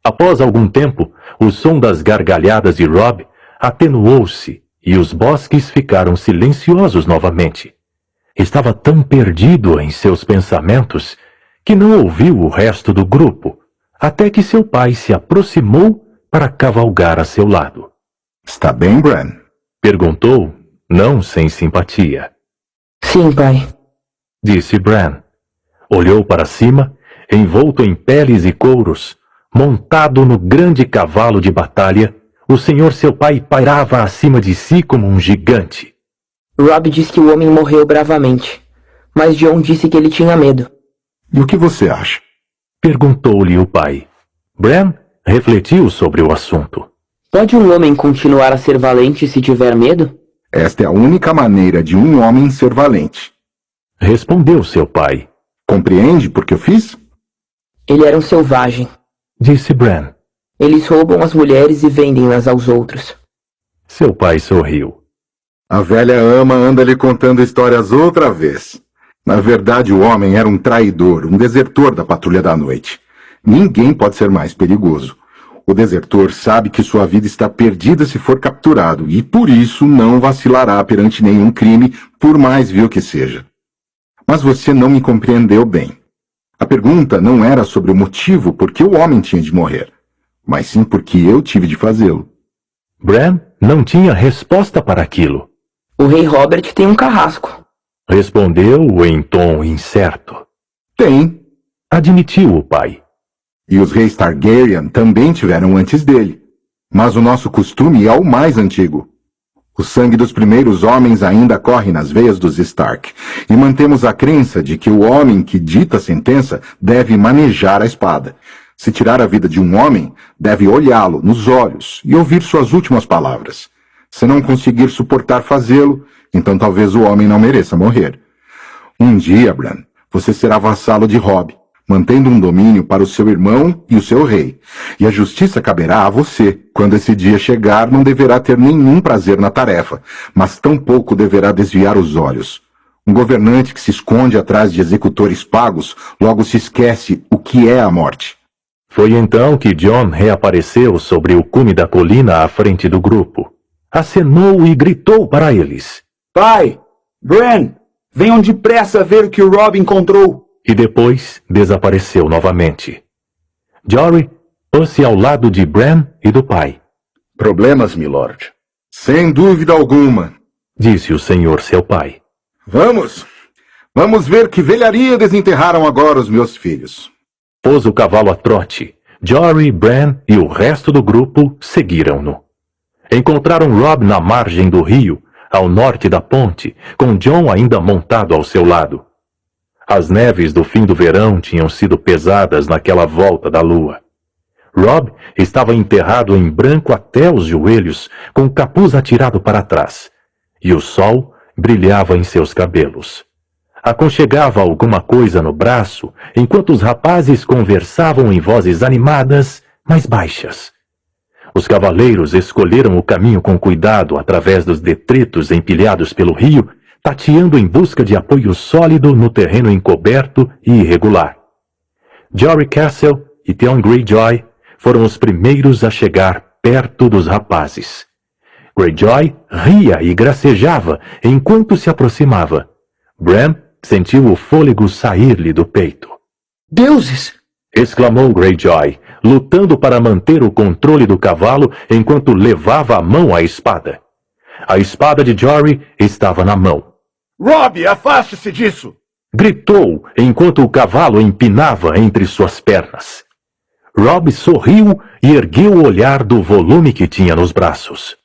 Após algum tempo, o som das gargalhadas de Robb atenuou-se e os bosques ficaram silenciosos novamente. Estava tão perdido em seus pensamentos que não ouviu o resto do grupo, até que seu pai se aproximou para cavalgar a seu lado. Está bem, Bran? Perguntou, não sem simpatia. Sim, pai, disse Bran. Olhou para cima, envolto em peles e couros, montado no grande cavalo de batalha, o senhor seu pai pairava acima de si como um gigante. Robb disse que o homem morreu bravamente, mas Jon disse que ele tinha medo. E o que você acha? Perguntou-lhe o pai. Bran refletiu sobre o assunto. Pode um homem continuar a ser valente se tiver medo? Esta é a única maneira de um homem ser valente. Respondeu seu pai. Compreende por que eu fiz? Ele era um selvagem, disse Bran. Eles roubam as mulheres e vendem-nas aos outros. Seu pai sorriu. A velha ama anda lhe contando histórias outra vez. Na verdade, o homem era um traidor, um desertor da Patrulha da Noite. Ninguém pode ser mais perigoso. O desertor sabe que sua vida está perdida se for capturado e, por isso, não vacilará perante nenhum crime, por mais vil que seja. Mas você não me compreendeu bem. A pergunta não era sobre o motivo por que o homem tinha de morrer, mas sim porque eu tive de fazê-lo. Bran não tinha resposta para aquilo. O rei Robert tem um carrasco. Respondeu em tom incerto. Tem. Admitiu o pai. E os reis Targaryen também tiveram antes dele. Mas o nosso costume é o mais antigo. O sangue dos primeiros homens ainda corre nas veias dos Stark, e mantemos a crença de que o homem que dita a sentença deve manejar a espada. Se tirar a vida de um homem, deve olhá-lo nos olhos e ouvir suas últimas palavras. Se não conseguir suportar fazê-lo, então talvez o homem não mereça morrer. Um dia, Bran, você será vassalo de Robb, mantendo um domínio para o seu irmão e o seu rei. E a justiça caberá a você. Quando esse dia chegar, não deverá ter nenhum prazer na tarefa, mas tampouco deverá desviar os olhos. Um governante que se esconde atrás de executores pagos, logo se esquece o que é a morte. Foi então que Jon reapareceu sobre o cume da colina à frente do grupo. Acenou e gritou para eles. Pai! Bran! Venham depressa ver o que o Robb encontrou! E depois desapareceu novamente. Jory pôs-se ao lado de Bran e do pai. Problemas, milord? Sem dúvida alguma, Disse o senhor seu pai. Vamos ver que velharia desenterraram agora os meus filhos. Pôs o cavalo a trote. Jory, Bran e o resto do grupo seguiram-no. Encontraram Robb na margem do rio, ao norte da ponte, com Jon ainda montado ao seu lado. As neves do fim do verão tinham sido pesadas naquela volta da lua. Robb estava enterrado em branco até os joelhos, com o capuz atirado para trás, e o sol brilhava em seus cabelos. Aconchegava alguma coisa no braço, enquanto os rapazes conversavam em vozes animadas, mas baixas. Os cavaleiros escolheram o caminho com cuidado através dos detritos empilhados pelo rio, tateando em busca de apoio sólido no terreno encoberto e irregular. Jory Castle e Theon Greyjoy foram os primeiros a chegar perto dos rapazes. Greyjoy ria e gracejava enquanto se aproximava. Bran sentiu o fôlego sair-lhe do peito. Deuses! Exclamou Greyjoy, lutando para manter o controle do cavalo enquanto levava a mão à espada. A espada de Jory estava na mão. Robb, afaste-se disso! Gritou enquanto o cavalo empinava entre suas pernas. Robb sorriu e ergueu o olhar do volume que tinha nos braços.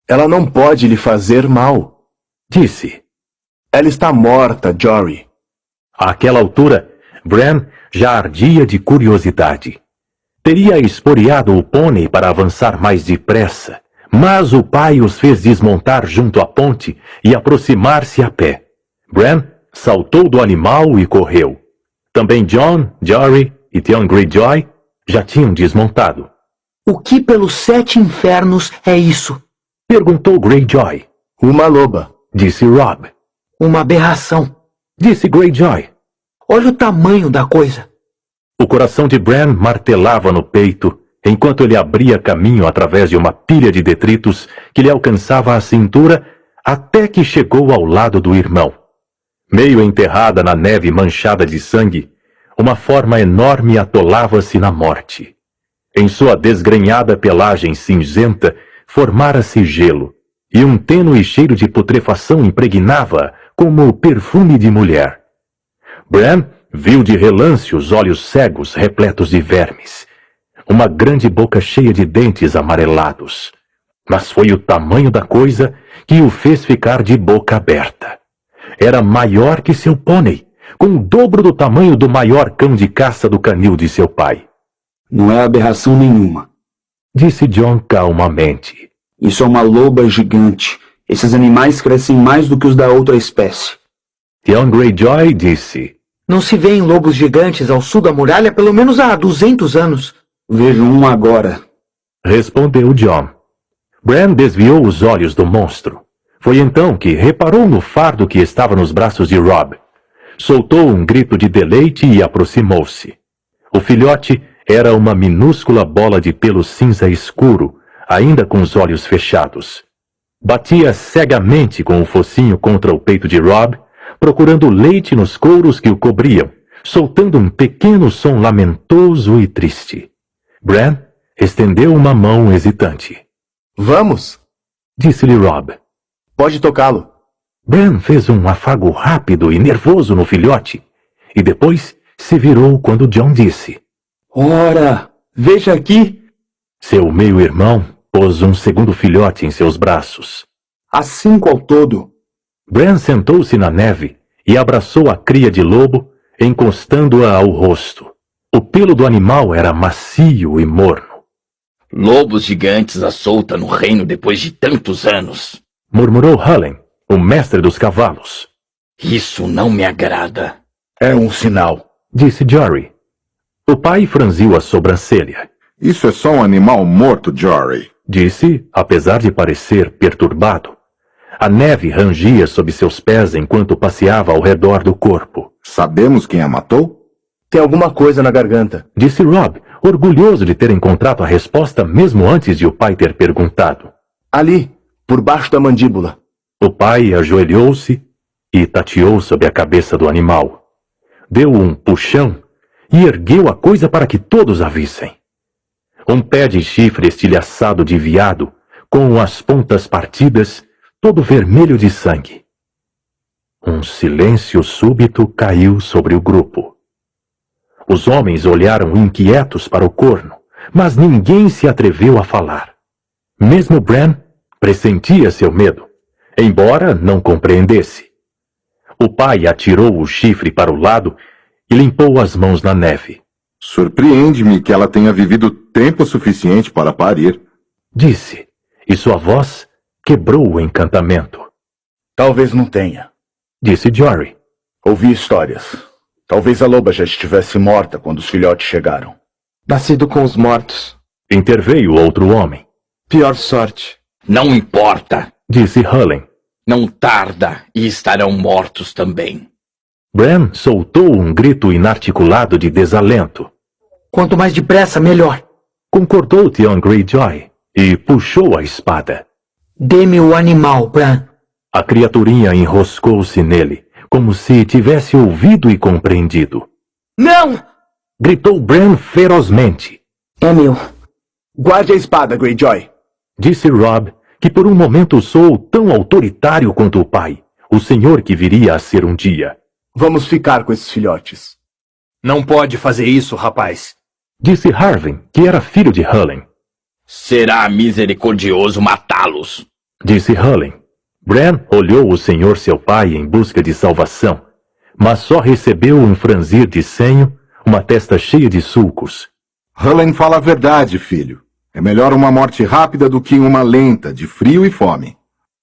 Ela não pode lhe fazer mal. Disse. Ela está morta, Jory. Àquela altura, Bran já ardia de curiosidade. Teria esporeado o pônei para avançar mais depressa, mas o pai os fez desmontar junto à ponte e aproximar-se a pé. Bran saltou do animal e correu. Também Jon, Jory e Theon Greyjoy já tinham desmontado. O que pelos 7 infernos é isso? Perguntou Greyjoy. Uma loba. Disse Robb. Uma aberração. Disse Greyjoy. Olha o tamanho da coisa. O coração de Bran martelava no peito, enquanto ele abria caminho através de uma pilha de detritos que lhe alcançava a cintura, até que chegou ao lado do irmão. Meio enterrada na neve manchada de sangue, uma forma enorme atolava-se na morte. Em sua desgrenhada pelagem cinzenta, formara-se gelo, e um tênue cheiro de putrefação impregnava como perfume de mulher. Bran viu de relance os olhos cegos repletos de vermes, uma grande boca cheia de dentes amarelados. Mas foi o tamanho da coisa que o fez ficar de boca aberta. Era maior que seu pônei, com o dobro do tamanho do maior cão de caça do canil de seu pai. Não é aberração nenhuma. Disse Jon calmamente. Isso é uma loba gigante. Esses animais crescem mais do que os da outra espécie. Theon Greyjoy disse. Não se vêem lobos gigantes ao sul da muralha pelo menos há 200 anos. Vejo um agora. Respondeu Jon. Bran desviou os olhos do monstro. Foi então que reparou no fardo que estava nos braços de Robb. Soltou um grito de deleite e aproximou-se. O filhote Era uma minúscula bola de pelo cinza escuro, ainda com os olhos fechados. Batia cegamente com o focinho contra o peito de Rob, procurando leite nos couros que o cobriam, soltando um pequeno som lamentoso e triste. Bran estendeu uma mão hesitante. Vamos! Disse-lhe Rob. Pode tocá-lo. Bran fez um afago rápido e nervoso no filhote, e depois se virou quando Jon disse. Ora, veja aqui! Seu meio-irmão pôs um segundo filhote em seus braços. Há 5 ao todo. Bran sentou-se na neve e abraçou a cria de lobo, encostando-a ao rosto. O pelo do animal era macio e morno. Lobos gigantes à solta no reino depois de tantos anos, murmurou Hullen, o mestre dos cavalos. Isso não me agrada. É um sinal, disse Jory. O pai franziu a sobrancelha. Isso é só um animal morto, Jory, disse, apesar de parecer perturbado. A neve rangia sob seus pés enquanto passeava ao redor do corpo. Sabemos quem a matou? Tem alguma coisa na garganta, disse Rob, orgulhoso de ter encontrado a resposta mesmo antes de o pai ter perguntado. Ali, por baixo da mandíbula. O pai ajoelhou-se e tateou sobre a cabeça do animal. Deu um puxão e ergueu a coisa para que todos a vissem. Um pé de chifre estilhaçado de veado, com as pontas partidas, todo vermelho de sangue. Um silêncio súbito caiu sobre o grupo. Os homens olharam inquietos para o corno, mas ninguém se atreveu a falar. Mesmo Bran pressentia seu medo, embora não compreendesse. O pai atirou o chifre para o lado e limpou as mãos na neve. Surpreende-me que ela tenha vivido tempo suficiente para parir, disse, e sua voz quebrou o encantamento. Talvez não tenha, disse Jory. Ouvi histórias. Talvez a loba já estivesse morta quando os filhotes chegaram. Nascido com os mortos. Interveio outro homem. Pior sorte. Não importa, disse Hullen. Não tarda e estarão mortos também. Bran soltou um grito inarticulado de desalento. Quanto mais depressa, melhor. Concordou Theon Greyjoy e puxou a espada. Dê-me o animal, Bran. A criaturinha enroscou-se nele, como se tivesse ouvido e compreendido. Não! Gritou Bran ferozmente. É meu. Guarde a espada, Greyjoy. Disse Rob, que por um momento soou tão autoritário quanto o pai, o senhor que viria a ser um dia. Vamos ficar com esses filhotes. Não pode fazer isso, rapaz. Disse Harwin, que era filho de Hullen. Será misericordioso matá-los, disse Hullen. Bran olhou o senhor seu pai em busca de salvação, mas só recebeu um franzir de senho, uma testa cheia de sulcos. Hullen fala a verdade, filho. É melhor uma morte rápida do que uma lenta, de frio e fome.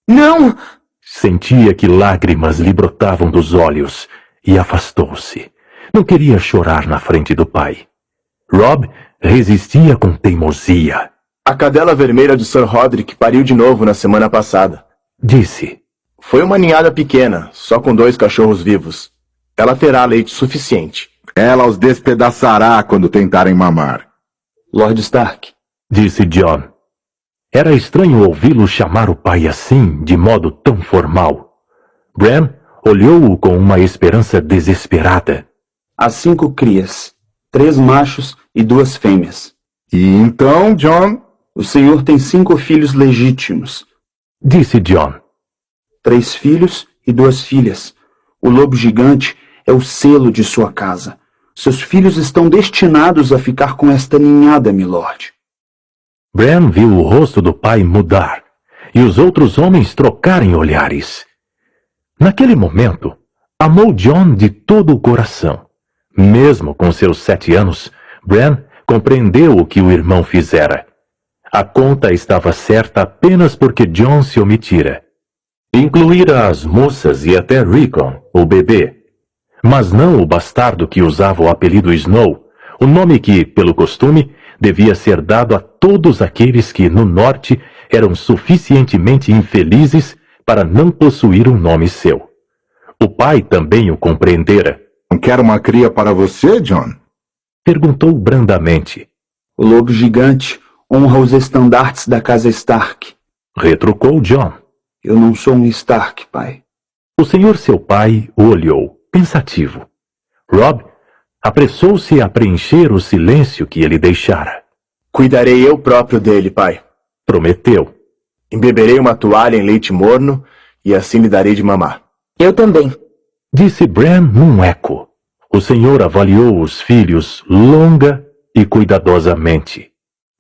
Não! Sentia que lágrimas lhe brotavam dos olhos e afastou-se. Não queria chorar na frente do pai. Rob resistia com teimosia. A cadela vermelha de Sir Roderick pariu de novo na semana passada. Disse. Foi uma ninhada pequena, só com 2 cachorros vivos. Ela terá leite suficiente. Ela os despedaçará quando tentarem mamar. Lord Stark, disse Jon. Era estranho ouvi-lo chamar o pai assim, de modo tão formal. Bran olhou-o com uma esperança desesperada. Há 5 crias, 3 machos e 2 fêmeas. E então, Jon? O senhor tem 5 filhos legítimos. Disse Jon. 3 filhos e 2 filhas. O lobo gigante é o selo de sua casa. Seus filhos estão destinados a ficar com esta ninhada, milord. Bran viu o rosto do pai mudar e os outros homens trocarem olhares. Naquele momento, amou Jon de todo o coração. Mesmo com seus 7 anos, Bran compreendeu o que o irmão fizera. A conta estava certa apenas porque Jon se omitira. Incluíra as moças e até Rickon, o bebê. Mas não o bastardo que usava o apelido Snow, o nome que, pelo costume, devia ser dado a todos aqueles que, no norte, eram suficientemente infelizes para não possuir um nome seu. O pai também o compreendera. Não quer uma cria para você, Jon? Perguntou brandamente. O lobo gigante honra os estandartes da casa Stark. Retrucou Jon. Eu não sou um Stark, pai. O senhor seu pai o olhou, pensativo. Robb apressou-se a preencher o silêncio que ele deixara. Cuidarei eu próprio dele, pai. Prometeu. Embeberei uma toalha em leite morno e assim lhe darei de mamar. Eu também. Disse Bran num eco. O senhor avaliou os filhos longa e cuidadosamente.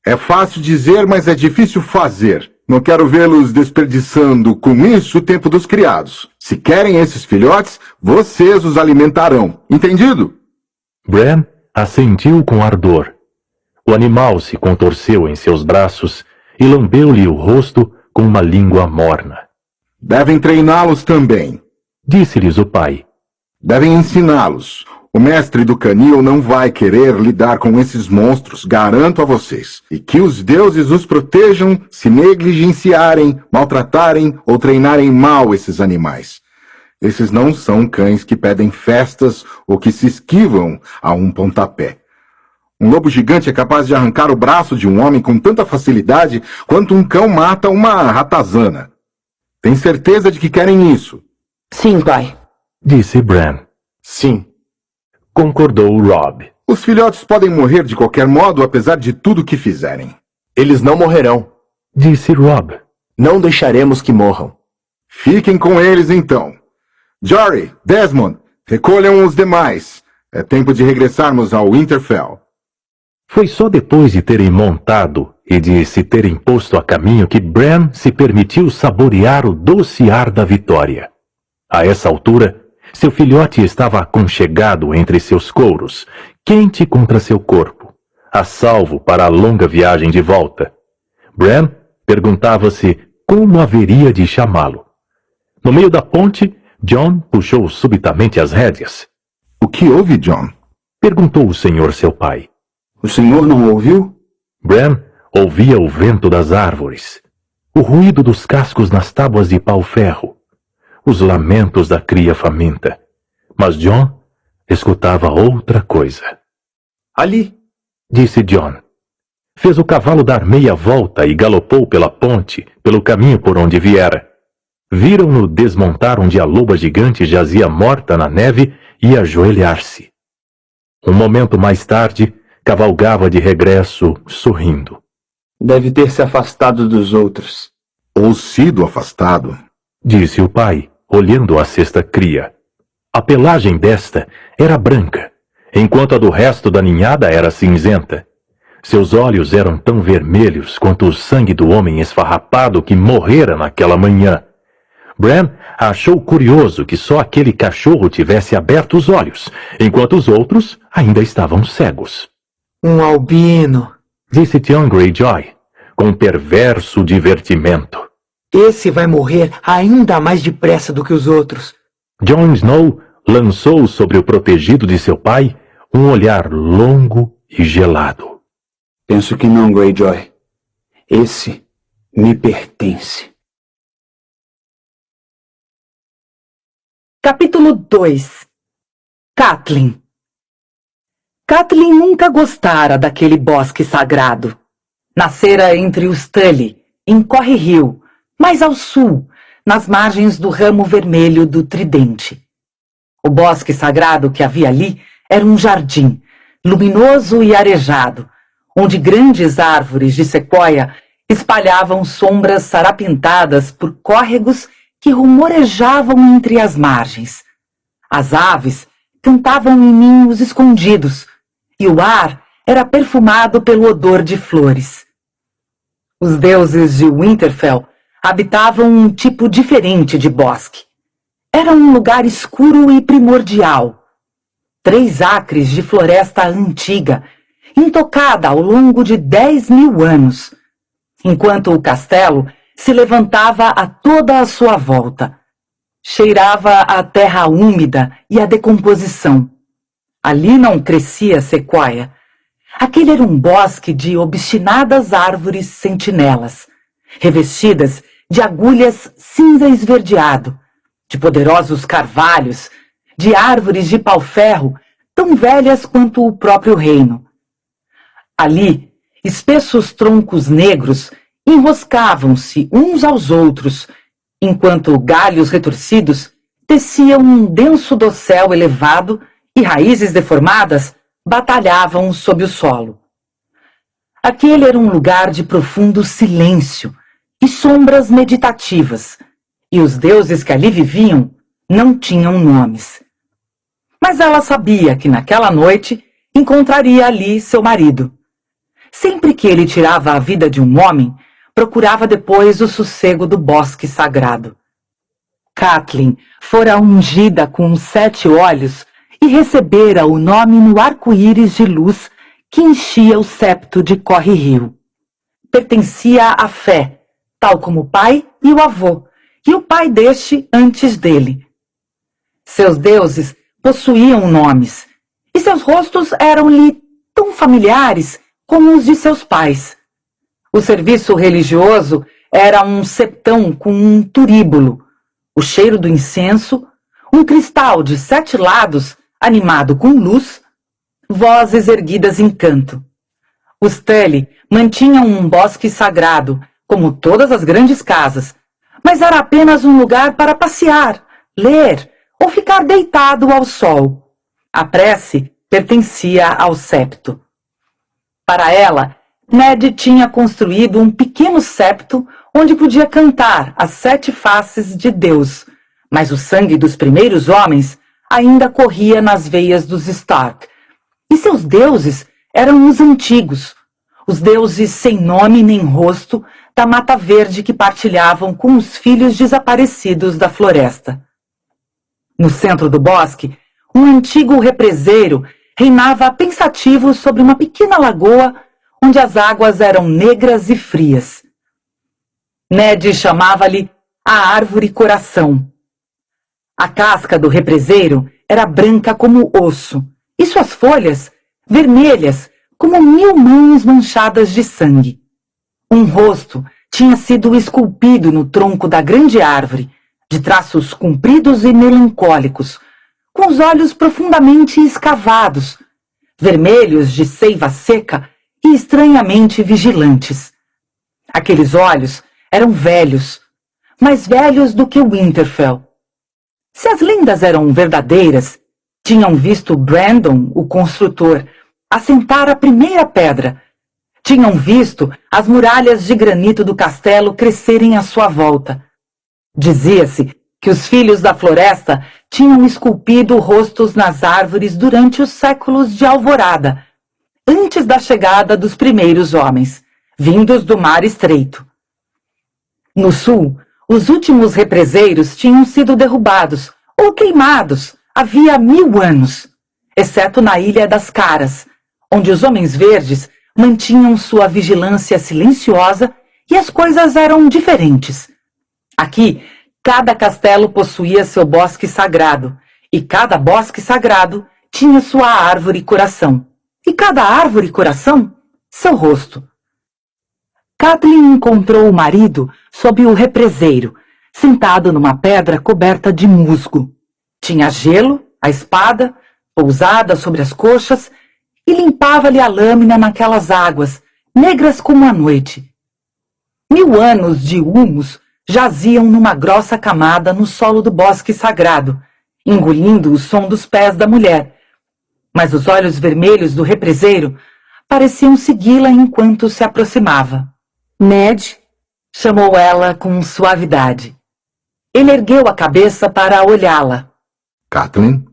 É fácil dizer, mas é difícil fazer. Não quero vê-los desperdiçando com isso o tempo dos criados. Se querem esses filhotes, vocês os alimentarão. Entendido? Bran assentiu com ardor. O animal se contorceu em seus braços e lambeu-lhe o rosto com uma língua morna. Devem treiná-los também, disse-lhes o pai. Devem ensiná-los. O mestre do canil não vai querer lidar com esses monstros, garanto a vocês. E que os deuses os protejam se negligenciarem, maltratarem ou treinarem mal esses animais. Esses não são cães que pedem festas ou que se esquivam a um pontapé. Um lobo gigante é capaz de arrancar o braço de um homem com tanta facilidade quanto um cão mata uma ratazana. Tem certeza de que querem isso? Sim, pai. Disse Bran. Sim. Concordou Robb. Os filhotes podem morrer de qualquer modo, apesar de tudo que fizerem. Eles não morrerão. Disse Robb. Não deixaremos que morram. Fiquem com eles então. Jory, Desmond, recolham os demais. É tempo de regressarmos ao Winterfell. Foi só depois de terem montado e de se terem posto a caminho que Bran se permitiu saborear o doce ar da vitória. A essa altura, seu filhote estava aconchegado entre seus couros, quente contra seu corpo, a salvo para a longa viagem de volta. Bran perguntava-se como haveria de chamá-lo. No meio da ponte, Jon puxou subitamente as rédeas. O que houve, Jon? Perguntou o senhor seu pai. O senhor não ouviu? Bran ouvia o vento das árvores, o ruído dos cascos nas tábuas de pau-ferro, os lamentos da cria faminta. Mas Jon escutava outra coisa. Ali, disse Jon. Fez o cavalo dar meia volta e galopou pela ponte, pelo caminho por onde viera. Viram-no desmontar onde a loba gigante jazia morta na neve e ajoelhar-se. Um momento mais tarde, cavalgava de regresso, sorrindo. Deve ter se afastado dos outros. Ou sido afastado, disse o pai, olhando a sexta cria. A pelagem desta era branca, enquanto a do resto da ninhada era cinzenta. Seus olhos eram tão vermelhos quanto o sangue do homem esfarrapado que morrera naquela manhã. Bran achou curioso que só aquele cachorro tivesse aberto os olhos, enquanto os outros ainda estavam cegos. Um albino, disse Theon Greyjoy, com perverso divertimento. Esse vai morrer ainda mais depressa do que os outros. Jon Snow lançou sobre o protegido de seu pai um olhar longo e gelado. Penso que não, Greyjoy. Esse me pertence. Capítulo 2. Catelyn. Catelyn nunca gostara daquele bosque sagrado. Nascera entre os Tully, em Corre Hill, mais ao sul, nas margens do ramo vermelho do Tridente. O bosque sagrado que havia ali era um jardim, luminoso e arejado, onde grandes árvores de sequoia espalhavam sombras sarapintadas por córregos que rumorejavam entre as margens. As aves cantavam em ninhos escondidos, e o ar era perfumado pelo odor de flores. Os deuses de Winterfell habitavam um tipo diferente de bosque. Era um lugar escuro e primordial. 3 acres de floresta antiga, intocada ao longo de 10.000 anos, enquanto o castelo se levantava a toda a sua volta. Cheirava a terra úmida e a decomposição. Ali não crescia sequoia. Aquele era um bosque de obstinadas árvores sentinelas, revestidas de agulhas cinza esverdeado, de poderosos carvalhos, de árvores de pau-ferro tão velhas quanto o próprio reino. Ali, espessos troncos negros enroscavam-se uns aos outros, enquanto galhos retorcidos teciam um denso dossel elevado e raízes deformadas batalhavam sob o solo. Aquele era um lugar de profundo silêncio e sombras meditativas, e os deuses que ali viviam não tinham nomes. Mas ela sabia que naquela noite encontraria ali seu marido. Sempre que ele tirava a vida de um homem, procurava depois o sossego do bosque sagrado. Catelyn fora ungida com 7 olhos e recebera o nome no arco-íris de luz que enchia o septo de Corre-Rio. Pertencia à fé, tal como o pai e o avô, e o pai deste antes dele. Seus deuses possuíam nomes, e seus rostos eram-lhe tão familiares como os de seus pais. O serviço religioso era um septão com um turíbulo, o cheiro do incenso, um cristal de 7 lados animado com luz, vozes erguidas em canto. Os Tully mantinham um bosque sagrado, como todas as grandes casas, mas era apenas um lugar para passear, ler ou ficar deitado ao sol. A prece pertencia ao septo. Para ela, Ned tinha construído um pequeno septo onde podia cantar as 7 faces de Deus, mas o sangue dos primeiros homens ainda corria nas veias dos Stark, e seus deuses eram os antigos, os deuses sem nome nem rosto da Mata Verde que partilhavam com os filhos desaparecidos da floresta. No centro do bosque, um antigo represeiro reinava pensativo sobre uma pequena lagoa onde as águas eram negras e frias. Ned chamava-lhe a Árvore Coração. A casca do represeiro era branca como osso, e suas folhas vermelhas como 1000 mãos manchadas de sangue. Um rosto tinha sido esculpido no tronco da grande árvore, de traços compridos e melancólicos, com os olhos profundamente escavados, vermelhos de seiva seca e estranhamente vigilantes. Aqueles olhos eram velhos, mais velhos do que Winterfell. Se as lendas eram verdadeiras, tinham visto Brandon, o construtor, assentar a primeira pedra. Tinham visto as muralhas de granito do castelo crescerem à sua volta. Dizia-se que os filhos da floresta tinham esculpido rostos nas árvores durante os séculos de alvorada, antes da chegada dos primeiros homens, vindos do Mar Estreito. No sul, os últimos represeiros tinham sido derrubados ou queimados havia 1000 anos, exceto na Ilha das Caras, onde os Homens Verdes mantinham sua vigilância silenciosa e as coisas eram diferentes. Aqui, cada castelo possuía seu bosque sagrado, e cada bosque sagrado tinha sua árvore-coração, e cada árvore-coração, seu rosto. Catelyn encontrou o marido sob o represeiro, sentado numa pedra coberta de musgo. Tinha gelo, a espada, pousada sobre as coxas, e limpava-lhe a lâmina naquelas águas, negras como a noite. 1000 anos de humus jaziam numa grossa camada no solo do bosque sagrado, engolindo o som dos pés da mulher. Mas os olhos vermelhos do represeiro pareciam segui-la enquanto se aproximava. Ned, chamou ela com suavidade. Ele ergueu a cabeça para olhá-la. Catelyn?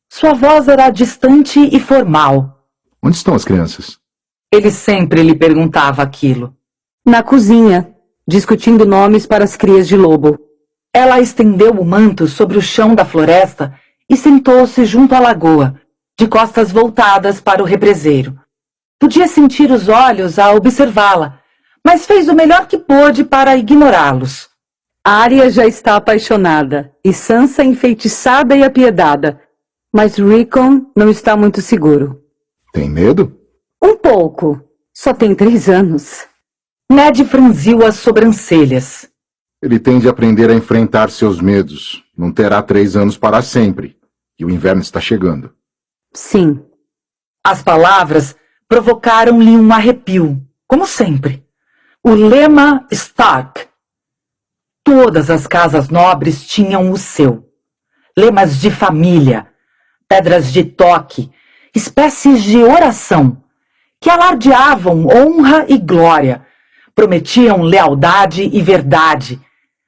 Sua voz era distante e formal. Onde estão as crianças? Ele sempre lhe perguntava aquilo. Na cozinha, discutindo nomes para as crias de lobo. Ela estendeu o manto sobre o chão da floresta e sentou-se junto à lagoa, de costas voltadas para o represeiro. Podia sentir os olhos a observá-la, mas fez o melhor que pôde para ignorá-los. Arya já está apaixonada, e Sansa enfeitiçada e apiedada, mas Rickon não está muito seguro. Tem medo? Um pouco. Só tem 3 anos. Ned franziu as sobrancelhas. Ele tem de aprender a enfrentar seus medos. Não terá 3 anos para sempre. E o inverno está chegando. Sim. As palavras provocaram-lhe um arrepio, como sempre. O lema Stark. Todas as casas nobres tinham o seu. Lemas de família, pedras de toque, espécies de oração, que alardeavam honra e glória, prometiam lealdade e verdade,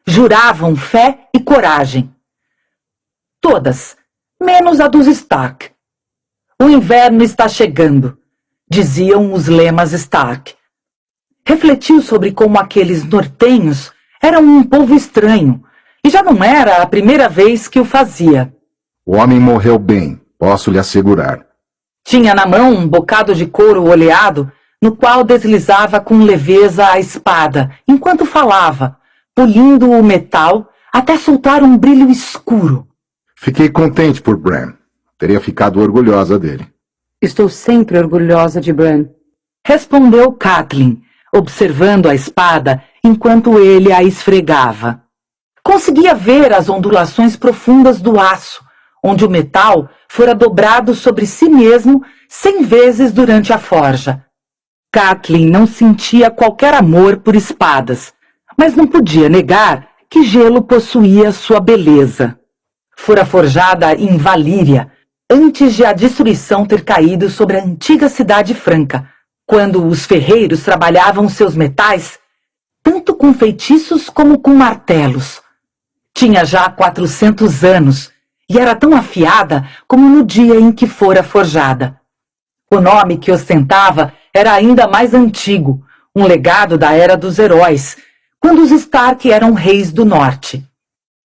juravam fé e coragem. Todas, menos a dos Stark. O inverno está chegando, diziam os lemas Stark. Refletiu sobre como aqueles nortenhos eram um povo estranho, e já não era a primeira vez que o fazia. O homem morreu bem, posso lhe assegurar. Tinha na mão um bocado de couro oleado, no qual deslizava com leveza a espada, enquanto falava, polindo o metal até soltar um brilho escuro. Fiquei contente por Bran. Teria ficado orgulhosa dele. Estou sempre orgulhosa de Bran, respondeu Catelyn, observando a espada enquanto ele a esfregava. Conseguia ver as ondulações profundas do aço, onde o metal fora dobrado sobre si mesmo 100 vezes durante a forja. Catelyn não sentia qualquer amor por espadas, mas não podia negar que gelo possuía sua beleza. Fora forjada em Valíria, antes de a destruição ter caído sobre a antiga cidade franca, quando os ferreiros trabalhavam seus metais, tanto com feitiços como com martelos. Tinha já 400 anos e era tão afiada como no dia em que fora forjada. O nome que ostentava era ainda mais antigo, um legado da Era dos Heróis, quando os Stark eram reis do norte.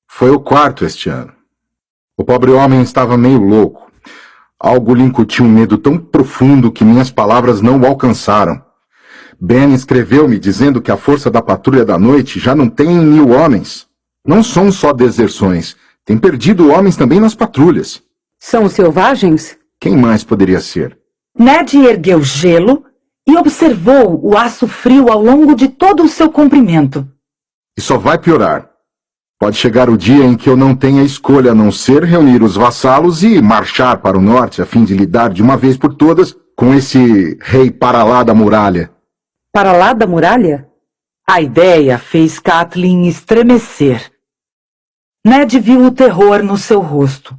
Foi o quarto este ano. O pobre homem estava meio louco. Algo lhe incutiu um medo tão profundo que minhas palavras não o alcançaram. Ben escreveu-me dizendo que a força da Patrulha da Noite já não tem 1000 homens. Não são só deserções. Tem perdido homens também nas patrulhas. São os selvagens? Quem mais poderia ser? Ned ergueu gelo e observou o aço frio ao longo de todo o seu comprimento. E só vai piorar. Pode chegar o dia em que eu não tenha escolha a não ser reunir os vassalos e marchar para o norte a fim de lidar de uma vez por todas com esse rei para lá da muralha. Para lá da muralha? A ideia fez Catelyn estremecer. Ned viu o terror no seu rosto.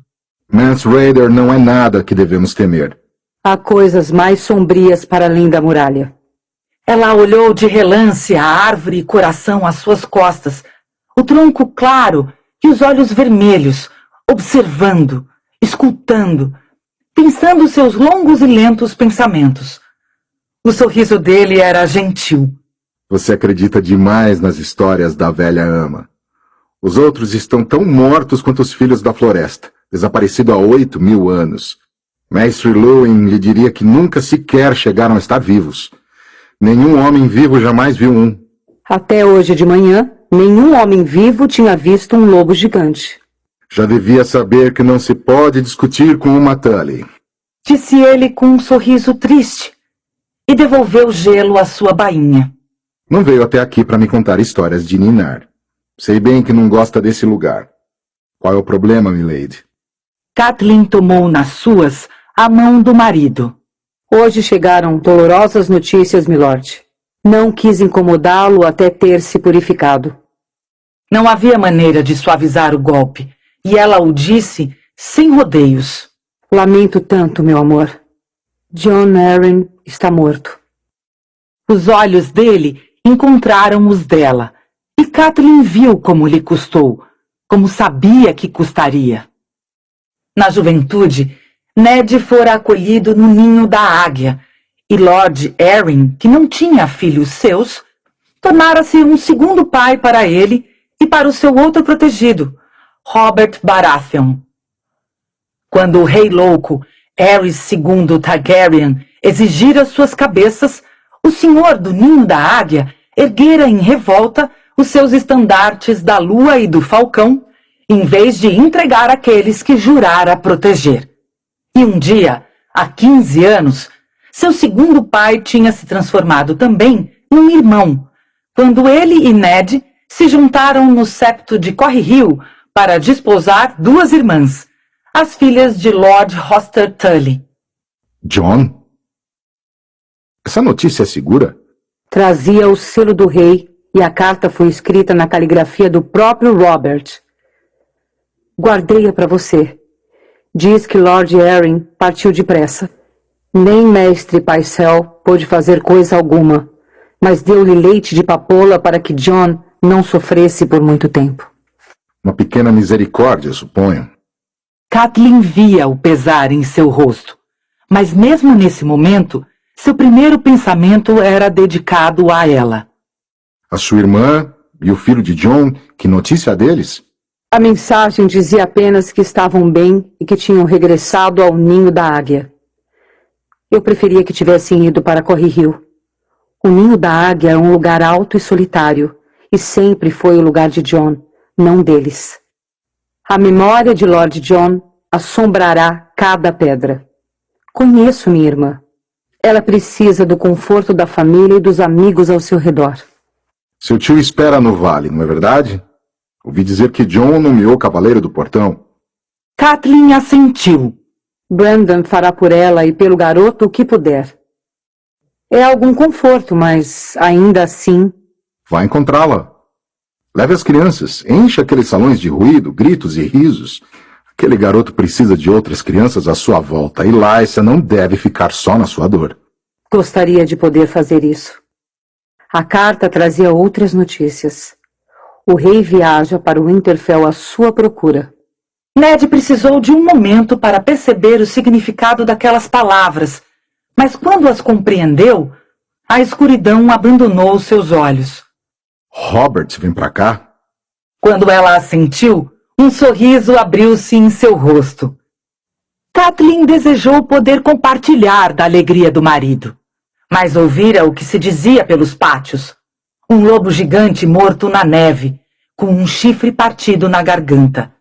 Mance Rayder não é nada que devemos temer. Há coisas mais sombrias para além da muralha. Ela olhou de relance a árvore e coração às suas costas, o tronco claro e os olhos vermelhos, observando, escutando, pensando seus longos e lentos pensamentos. O sorriso dele era gentil. Você acredita demais nas histórias da velha ama. Os outros estão tão mortos quanto os filhos da floresta, desaparecido há 8.000 anos. Mestre Luwin lhe diria que nunca sequer chegaram a estar vivos. Nenhum homem vivo jamais viu um. Até hoje de manhã, nenhum homem vivo tinha visto um lobo gigante. Já devia saber que não se pode discutir com uma Tully. Disse ele com um sorriso triste e devolveu gelo à sua bainha. Não veio até aqui para me contar histórias de ninar. Sei bem que não gosta desse lugar. Qual é o problema, milady? Catelyn tomou nas suas a mão do marido. Hoje chegaram dolorosas notícias, milord. Não quis incomodá-lo até ter se purificado. Não havia maneira de suavizar o golpe, e ela o disse sem rodeios. Lamento tanto, meu amor. Jon Arryn está morto. Os olhos dele encontraram os dela, e Catelyn viu como lhe custou, como sabia que custaria. Na juventude, Ned fora acolhido no ninho da águia, e Lord Arryn, que não tinha filhos seus, tornara-se um segundo pai para ele e para o seu outro protegido, Robert Baratheon. Quando o rei louco, Aerys II Targaryen, exigira suas cabeças, o senhor do ninho da águia erguera em revolta os seus estandartes da lua e do falcão, em vez de entregar aqueles que jurara proteger. E um dia, há 15 anos, seu segundo pai tinha se transformado também num irmão, quando ele e Ned se juntaram no septo de Corre Hill para desposar 2 irmãs, as filhas de Lord Hoster Tully. Jon? Essa notícia é segura? Trazia o selo do rei e a carta foi escrita na caligrafia do próprio Robert. Guardei-a para você. Diz que Lord Arryn partiu depressa. Nem mestre Pycelle pôde fazer coisa alguma, mas deu-lhe leite de papoula para que Jon não sofresse por muito tempo. Uma pequena misericórdia, suponho. Catelyn via o pesar em seu rosto, mas mesmo nesse momento, seu primeiro pensamento era dedicado a ela. A sua irmã e o filho de Jon, que notícia deles? A mensagem dizia apenas que estavam bem e que tinham regressado ao ninho da águia. Eu preferia que tivessem ido para Corre Hill. O ninho da águia é um lugar alto e solitário, e sempre foi o lugar de Jon, não deles. A memória de Lord Jon assombrará cada pedra. Conheço minha irmã. Ela precisa do conforto da família e dos amigos ao seu redor. Seu tio espera no vale, não é verdade? Ouvi dizer que Jon nomeou Cavaleiro do Portão. Catelyn assentiu. Brandon fará por ela e pelo garoto o que puder. É algum conforto, mas ainda assim... Vá encontrá-la. Leve as crianças, encha aqueles salões de ruído, gritos e risos. Aquele garoto precisa de outras crianças à sua volta, e Lysa não deve ficar só na sua dor. Gostaria de poder fazer isso. A carta trazia outras notícias. O rei viaja para o Winterfell à sua procura. Ned precisou de um momento para perceber o significado daquelas palavras, mas quando as compreendeu, a escuridão abandonou seus olhos. Robert vem pra cá? Quando ela assentiu, um sorriso abriu-se em seu rosto. Catelyn desejou poder compartilhar da alegria do marido, mas ouvira o que se dizia pelos pátios. Um lobo gigante morto na neve, com um chifre partido na garganta.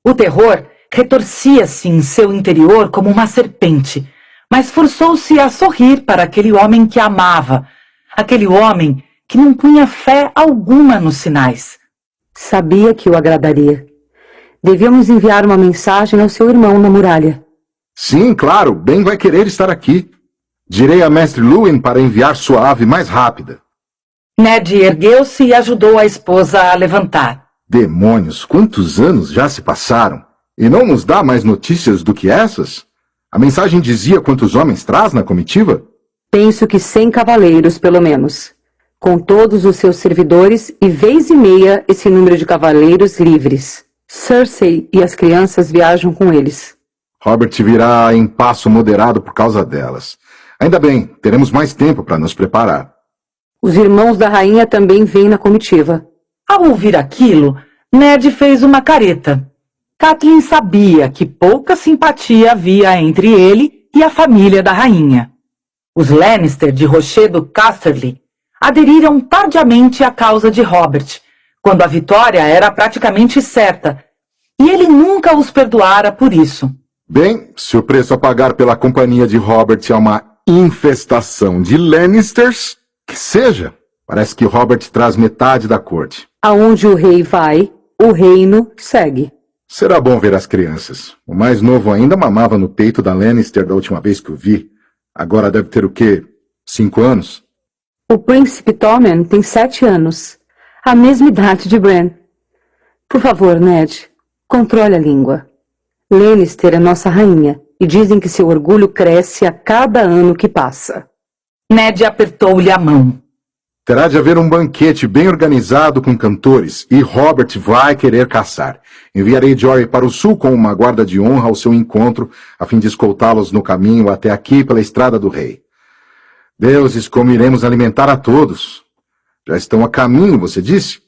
O terror retorcia-se em seu interior como uma serpente, mas forçou-se a sorrir para aquele homem que amava, aquele homem que não punha fé alguma nos sinais. Sabia que o agradaria. Devíamos enviar uma mensagem ao seu irmão na muralha. Sim, claro, Ben vai querer estar aqui. Direi a mestre Luwin para enviar sua ave mais rápida. Ned ergueu-se e ajudou a esposa a levantar. Demônios, quantos anos já se passaram? E não nos dá mais notícias do que essas? A mensagem dizia quantos homens traz na comitiva? Penso que 100 cavaleiros, pelo menos. Com todos os seus servidores e vez e meia esse número de cavaleiros livres. Cersei e as crianças viajam com eles. Robert virá em passo moderado por causa delas. Ainda bem, teremos mais tempo para nos preparar. Os irmãos da rainha também vêm na comitiva. Ao ouvir aquilo, Ned fez uma careta. Catelyn sabia que pouca simpatia havia entre ele e a família da rainha. Os Lannister de Rochedo Casterly aderiram tardiamente à causa de Robert, quando a vitória era praticamente certa, e ele nunca os perdoara por isso. Bem, se o preço a pagar pela companhia de Robert é uma infestação de Lannisters, que seja. Parece que Robert traz metade da corte. Aonde o rei vai, o reino segue. Será bom ver as crianças. O mais novo ainda mamava no peito da Lannister da última vez que o vi. Agora deve ter o quê? 5 anos? O príncipe Tommen tem 7 anos. A mesma idade de Bran. Por favor, Ned, controle a língua. Lannister é nossa rainha, e dizem que seu orgulho cresce a cada ano que passa. Ned apertou-lhe a mão. Terá de haver um banquete bem organizado com cantores, e Robert vai querer caçar. Enviarei Jory para o sul com uma guarda de honra ao seu encontro, a fim de escoltá-los no caminho até aqui pela estrada do rei. Deuses, como iremos alimentar a todos? Já estão a caminho, você disse?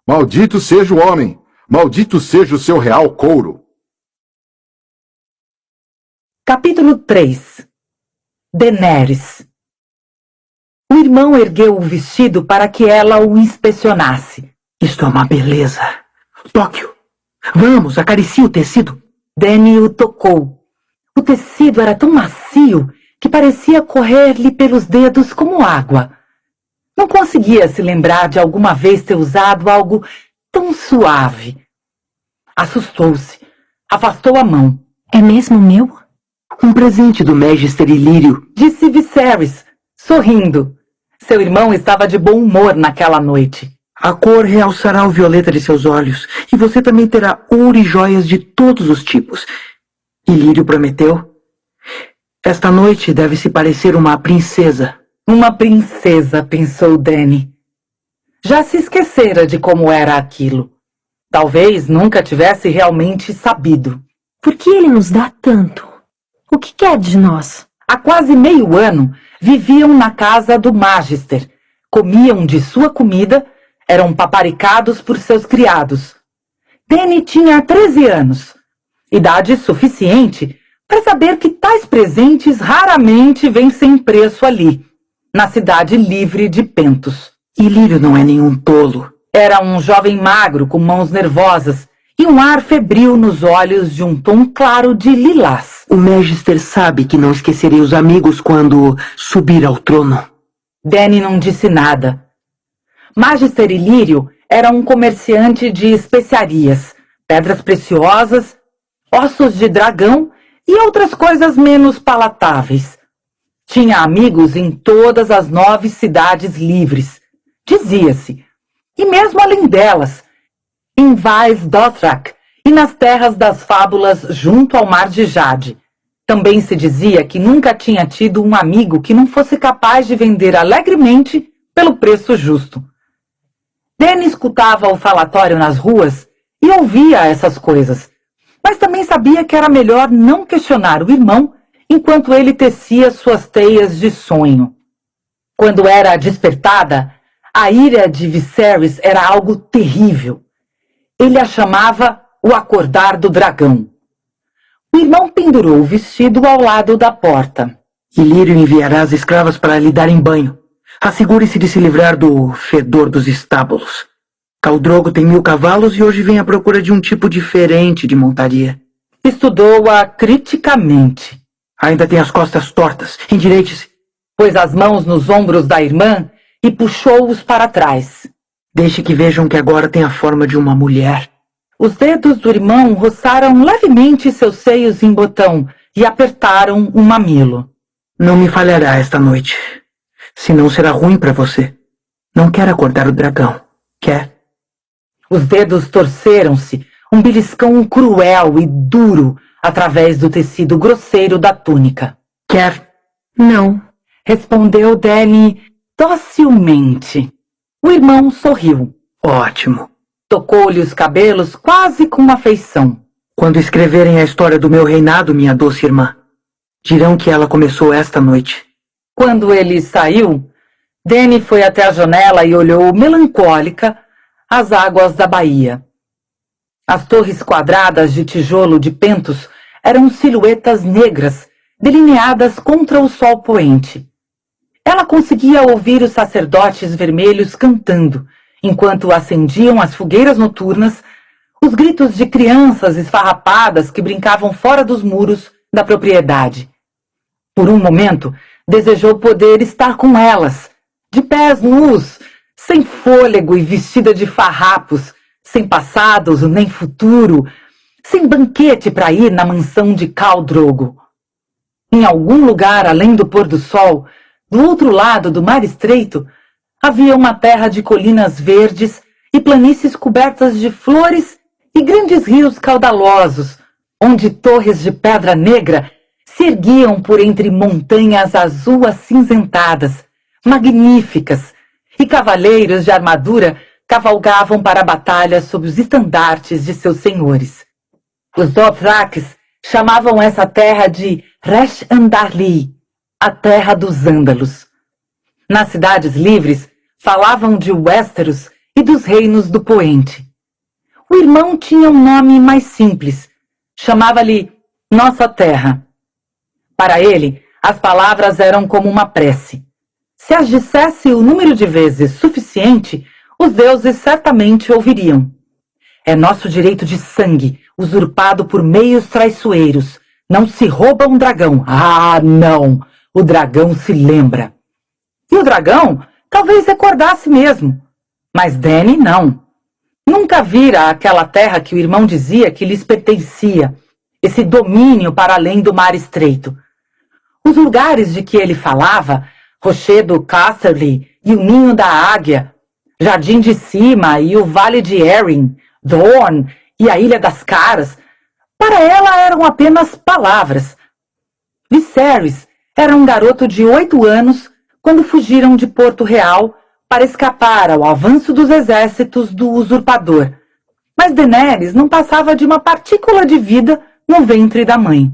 Maldito seja o homem! Maldito seja o seu real couro! Capítulo 3. Daenerys. O irmão ergueu o vestido para que ela o inspecionasse. Isto é uma beleza. Toque-o. Vamos, acaricie o tecido. Dany o tocou. O tecido era tão macio que parecia correr-lhe pelos dedos como água. Não conseguia se lembrar de alguma vez ter usado algo tão suave. Assustou-se. Afastou a mão. É mesmo meu? Um presente do Magister Ilírio, disse Viserys, sorrindo. Seu irmão estava de bom humor naquela noite. A cor realçará o violeta de seus olhos, e você também terá ouro e joias de todos os tipos. Ilírio prometeu. Esta noite deve se parecer uma princesa. Uma princesa, pensou Dany. Já se esquecera de como era aquilo. Talvez nunca tivesse realmente sabido. Por que ele nos dá tanto? O que quer de nós? Há quase meio ano, viviam na casa do Magister. Comiam de sua comida, eram paparicados por seus criados. Dany tinha 13 anos, idade suficiente para saber que tais presentes raramente vêm sem preço ali, na cidade livre de Pentos. Ilírio não é nenhum tolo. Era um jovem magro com mãos nervosas e um ar febril nos olhos de um tom claro de lilás. O Magister sabe que não esquecerei os amigos quando subir ao trono. Dany não disse nada. Magister Ilírio era um comerciante de especiarias, pedras preciosas, ossos de dragão e outras coisas menos palatáveis. Tinha amigos em todas as 9 cidades livres, dizia-se, e mesmo além delas, em Vaes Dothrak e nas terras das fábulas junto ao Mar de Jade. Também se dizia que nunca tinha tido um amigo que não fosse capaz de vender alegremente pelo preço justo. Dany escutava o falatório nas ruas e ouvia essas coisas, mas também sabia que era melhor não questionar o irmão enquanto ele tecia suas teias de sonho. Quando era despertada, a ira de Viserys era algo terrível. Ele a chamava o acordar do dragão. O irmão pendurou o vestido ao lado da porta. Ilírio enviará as escravas para lhe darem banho. Assegure-se de se livrar do fedor dos estábulos. Khal Drogo tem 1000 cavalos e hoje vem à procura de um tipo diferente de montaria. Estudou-a criticamente. Ainda tem as costas tortas. Endireite-se. Pôs as mãos nos ombros da irmã e puxou-os para trás. Deixe que vejam que agora tem a forma de uma mulher. Os dedos do irmão roçaram levemente seus seios em botão e apertaram um mamilo. Não me falhará esta noite. Senão será ruim para você. Não quer acordar o dragão, quer? Os dedos torceram-se, um beliscão cruel e duro através do tecido grosseiro da túnica. Quer? Não, respondeu Dany docilmente. O irmão sorriu. Ótimo. Tocou-lhe os cabelos quase com afeição. Quando escreverem a história do meu reinado, minha doce irmã, dirão que ela começou esta noite. Quando ele saiu, Dany foi até a janela e olhou melancólica as águas da baía. As torres quadradas de tijolo de Pentos eram silhuetas negras, delineadas contra o sol poente. Ela conseguia ouvir os sacerdotes vermelhos cantando, enquanto acendiam as fogueiras noturnas, os gritos de crianças esfarrapadas que brincavam fora dos muros da propriedade. Por um momento, desejou poder estar com elas, de pés nus, sem fôlego e vestida de farrapos, sem passados nem futuro, sem banquete para ir na mansão de Khal Drogo. Em algum lugar além do pôr do sol, do outro lado do mar estreito, havia uma terra de colinas verdes e planícies cobertas de flores e grandes rios caudalosos, onde torres de pedra negra se erguiam por entre montanhas azul acinzentadas, magníficas, e cavaleiros de armadura cavalgavam para a batalha sob os estandartes de seus senhores. Os Dothraques chamavam essa terra de Resh Andarli, a terra dos ândalos. Nas cidades livres, falavam de Westeros e dos reinos do poente. O irmão tinha um nome mais simples, chamava-lhe Nossa Terra. Para ele, as palavras eram como uma prece. Se as dissesse o número de vezes suficiente, os deuses certamente ouviriam. É nosso direito de sangue, usurpado por meios traiçoeiros. Não se rouba um dragão. Ah, não! O dragão se lembra. E o dragão talvez recordasse mesmo. Mas Dany não. Nunca vira aquela terra que o irmão dizia que lhes pertencia, esse domínio para além do Mar Estreito. Os lugares de que ele falava, Rochedo Casterly e o Ninho da Águia, Jardim de Cima e o Vale de Erin, Dorne e a Ilha das Caras, para ela eram apenas palavras. Viserys era um garoto de 8 anos quando fugiram de Porto Real para escapar ao avanço dos exércitos do usurpador. Mas Daenerys não passava de uma partícula de vida no ventre da mãe.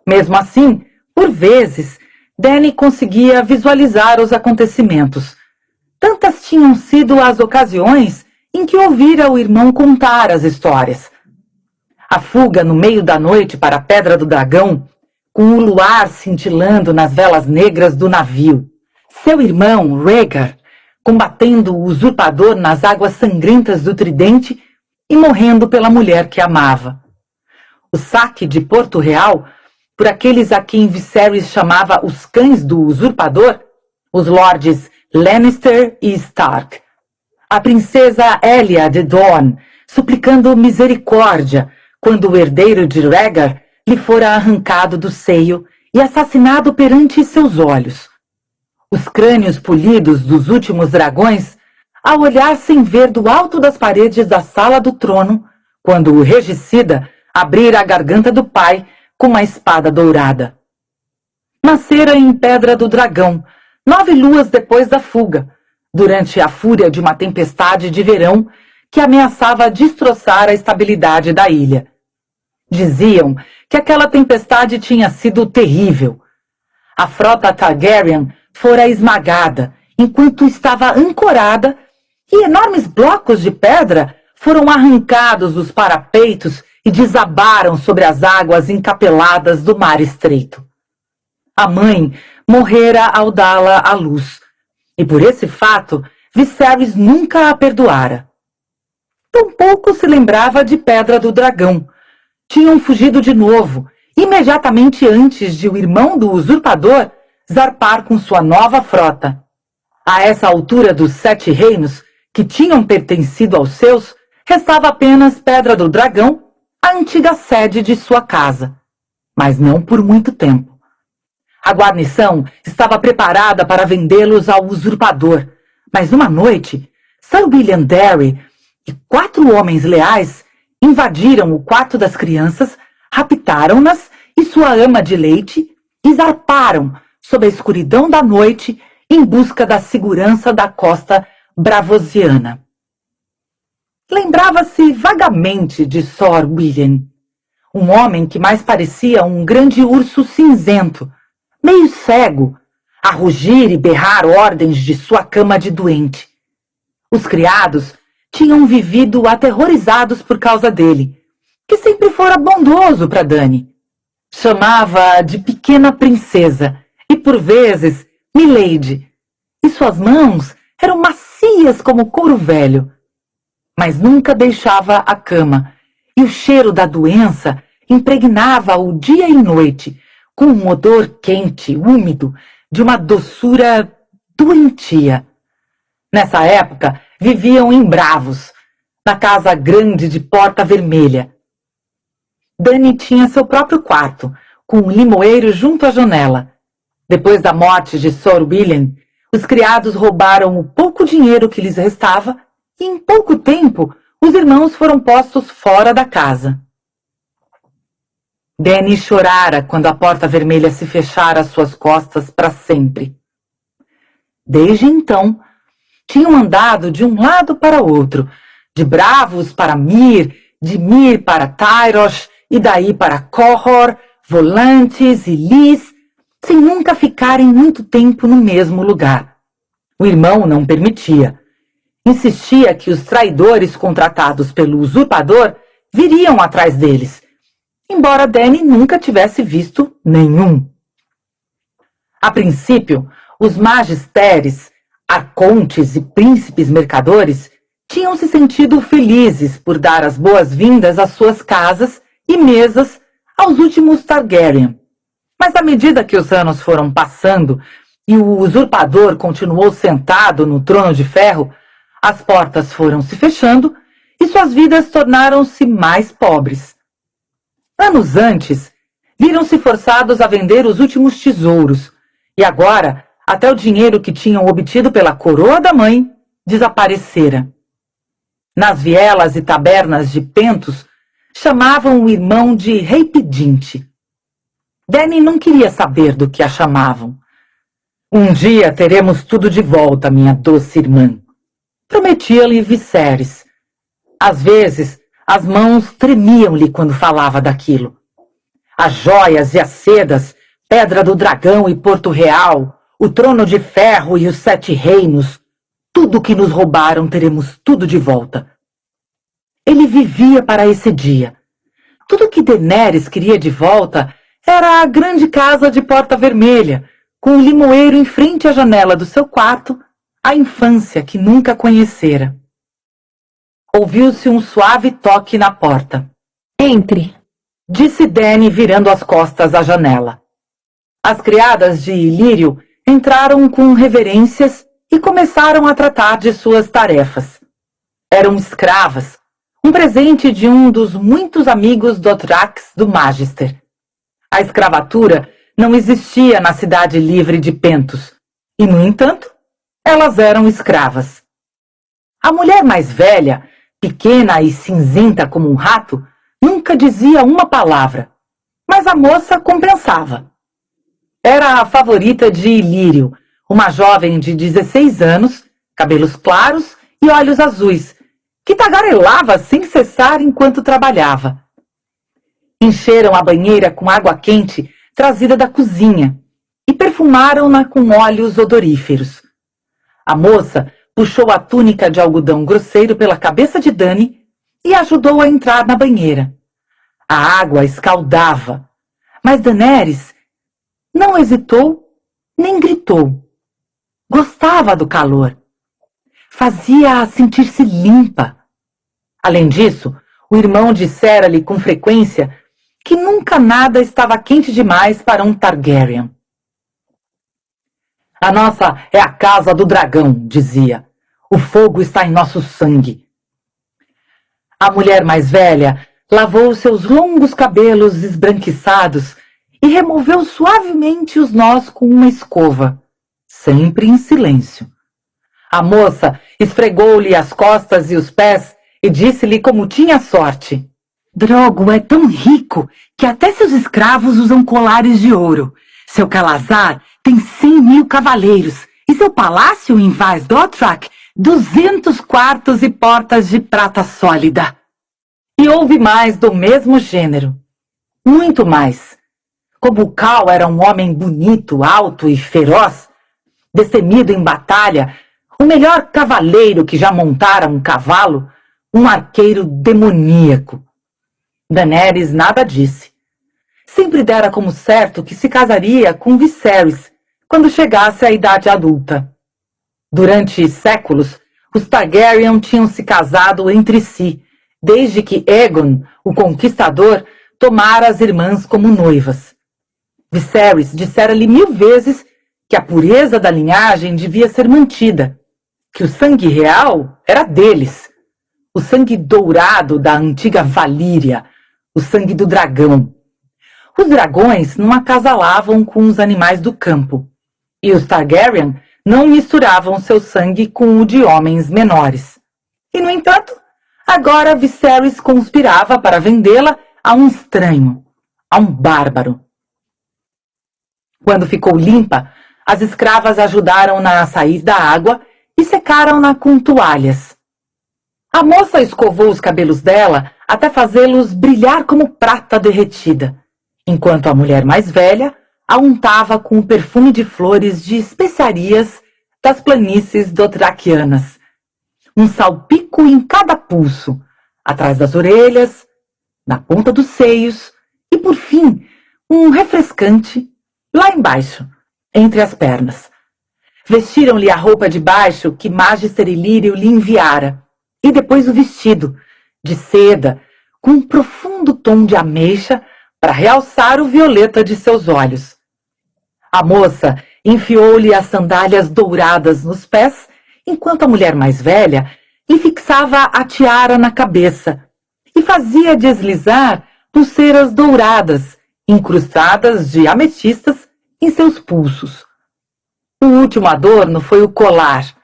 Mesmo assim, por vezes, Dany conseguia visualizar os acontecimentos. Tantas tinham sido as ocasiões em que ouvira o irmão contar as histórias. A fuga no meio da noite para a Pedra do Dragão, com o luar cintilando nas velas negras do navio. Seu irmão, Rhaegar, combatendo o usurpador nas águas sangrentas do Tridente e morrendo pela mulher que amava. O saque de Porto Real por aqueles a quem Viserys chamava os cães do usurpador, os lordes Lannister e Stark. A princesa Elia de Dorne, suplicando misericórdia quando o herdeiro de Rhaegar lhe fora arrancado do seio e assassinado perante seus olhos. Os crânios polidos dos últimos dragões, ao olhar sem ver do alto das paredes da sala do trono, quando o regicida abrira a garganta do pai com uma espada dourada. Nascera em Pedra do Dragão, 9 luas depois da fuga, durante a fúria de uma tempestade de verão que ameaçava destroçar a estabilidade da ilha. Diziam que aquela tempestade tinha sido terrível. A frota Targaryen fora esmagada enquanto estava ancorada e enormes blocos de pedra foram arrancados dos parapeitos e desabaram sobre as águas encapeladas do Mar Estreito. A mãe morrera ao dá-la à luz, e por esse fato Viserys nunca a perdoara. Tampouco se lembrava de Pedra do Dragão. Tinham fugido de novo, imediatamente antes de o irmão do usurpador zarpar com sua nova frota. A essa altura dos 7 reinos, que tinham pertencido aos seus, restava apenas Pedra do Dragão, a antiga sede de sua casa. Mas não por muito tempo. A guarnição estava preparada para vendê-los ao usurpador, mas uma noite, Sir William Darry e 4 homens leais invadiram o quarto das crianças, raptaram-nas e sua ama de leite e zarparam sob a escuridão da noite em busca da segurança da costa bravosiana. Lembrava-se vagamente de Sir William, um homem que mais parecia um grande urso cinzento, meio cego, a rugir e berrar ordens de sua cama de doente. Os criados tinham vivido aterrorizados por causa dele, que sempre fora bondoso para Dany. Chamava-a de pequena princesa e, por vezes, Milady, e suas mãos eram macias como couro velho. Mas nunca deixava a cama, e o cheiro da doença impregnava-o dia e noite, com um odor quente, úmido, de uma doçura doentia. Nessa época, viviam em Bravos, na casa grande de Porta Vermelha. Dany tinha seu próprio quarto, com um limoeiro junto à janela. Depois da morte de Sir William, os criados roubaram o pouco dinheiro que lhes restava e, em pouco tempo, os irmãos foram postos fora da casa. Dany chorara quando a Porta Vermelha se fechara às suas costas para sempre. Desde então, tinham andado de um lado para outro, de Bravos para Myr, de Myr para Tyrosh, e daí para Qohor, Volantis e Lys, sem nunca ficarem muito tempo no mesmo lugar. O irmão não permitia. Insistia que os traidores contratados pelo usurpador viriam atrás deles, embora Dany nunca tivesse visto nenhum. A princípio, os magisteres, arcontes e príncipes mercadores tinham se sentido felizes por dar as boas-vindas às suas casas e mesas aos últimos Targaryen. Mas à medida que os anos foram passando e o usurpador continuou sentado no trono de ferro, as portas foram se fechando e suas vidas tornaram-se mais pobres. Anos antes, viram-se forçados a vender os últimos tesouros, e agora até o dinheiro que tinham obtido pela coroa da mãe desaparecera. Nas vielas e tabernas de Pentos, chamavam o irmão de Rei Pedinte. Dany não queria saber do que a chamavam. Um dia teremos tudo de volta, minha doce irmã, prometia-lhe Viserys. Às vezes, as mãos tremiam-lhe quando falava daquilo. As joias e as sedas, Pedra do Dragão e Porto Real, o Trono de Ferro e os 7 Reinos, tudo que nos roubaram teremos tudo de volta. Ele vivia para esse dia. Tudo que Daenerys queria de volta era a grande casa de Porta Vermelha, com o limoeiro em frente à janela do seu quarto, a infância que nunca conhecera. Ouviu-se um suave toque na porta. Entre, disse Dany virando as costas à janela. As criadas de Ilírio entraram com reverências e começaram a tratar de suas tarefas. Eram escravas, um presente de um dos muitos amigos Dothrax do Magister. A escravatura não existia na cidade livre de Pentos, e, no entanto, elas eram escravas. A mulher mais velha, pequena e cinzenta como um rato, nunca dizia uma palavra, mas a moça compensava. Era a favorita de Ilírio, uma jovem de 16 anos, cabelos claros e olhos azuis, que tagarelava sem cessar enquanto trabalhava. Encheram a banheira com água quente trazida da cozinha e perfumaram-na com óleos odoríferos. A moça puxou a túnica de algodão grosseiro pela cabeça de Dany e ajudou a entrar na banheira. A água escaldava, mas Daenerys não hesitou nem gritou. Gostava do calor. Fazia-a sentir-se limpa. Além disso, o irmão dissera-lhe com frequência que nunca nada estava quente demais para um Targaryen. A nossa é a casa do dragão, dizia. O fogo está em nosso sangue. A mulher mais velha lavou seus longos cabelos esbranquiçados e removeu suavemente os nós com uma escova, sempre em silêncio. A moça esfregou-lhe as costas e os pés e disse-lhe como tinha sorte. Drogo é tão rico que até seus escravos usam colares de ouro. Seu Calazar tem 100.000 cavaleiros e seu palácio em Vaes Dothrak 200 quartos e portas de prata sólida. E houve mais do mesmo gênero. Muito mais. Como Khal era um homem bonito, alto e feroz, destemido em batalha, o melhor cavaleiro que já montara um cavalo, um arqueiro demoníaco. Daenerys nada disse. Sempre dera como certo que se casaria com Viserys quando chegasse à idade adulta. Durante séculos, os Targaryen tinham se casado entre si, desde que Aegon, o Conquistador, tomara as irmãs como noivas. Viserys dissera-lhe 1000 vezes que a pureza da linhagem devia ser mantida, que o sangue real era deles, o sangue dourado da antiga Valíria, o sangue do dragão. Os dragões não acasalavam com os animais do campo, e os Targaryen não misturavam seu sangue com o de homens menores. E, no entanto, agora Viserys conspirava para vendê-la a um estranho, a um bárbaro. Quando ficou limpa, as escravas ajudaram-na a sair da água e secaram-na com toalhas. A moça escovou os cabelos dela até fazê-los brilhar como prata derretida, enquanto a mulher mais velha a untava com o perfume de flores de especiarias das planícies dothraquianas. Um salpico em cada pulso, atrás das orelhas, na ponta dos seios e, por fim, um refrescante lá embaixo, entre as pernas. Vestiram-lhe a roupa de baixo que Magister Ilírio lhe enviara, e depois o vestido, de seda, com um profundo tom de ameixa para realçar o violeta de seus olhos. A moça enfiou-lhe as sandálias douradas nos pés, enquanto a mulher mais velha lhe fixava a tiara na cabeça e fazia deslizar pulseiras douradas, incrustadas de ametistas em seus pulsos. O último adorno foi o colar,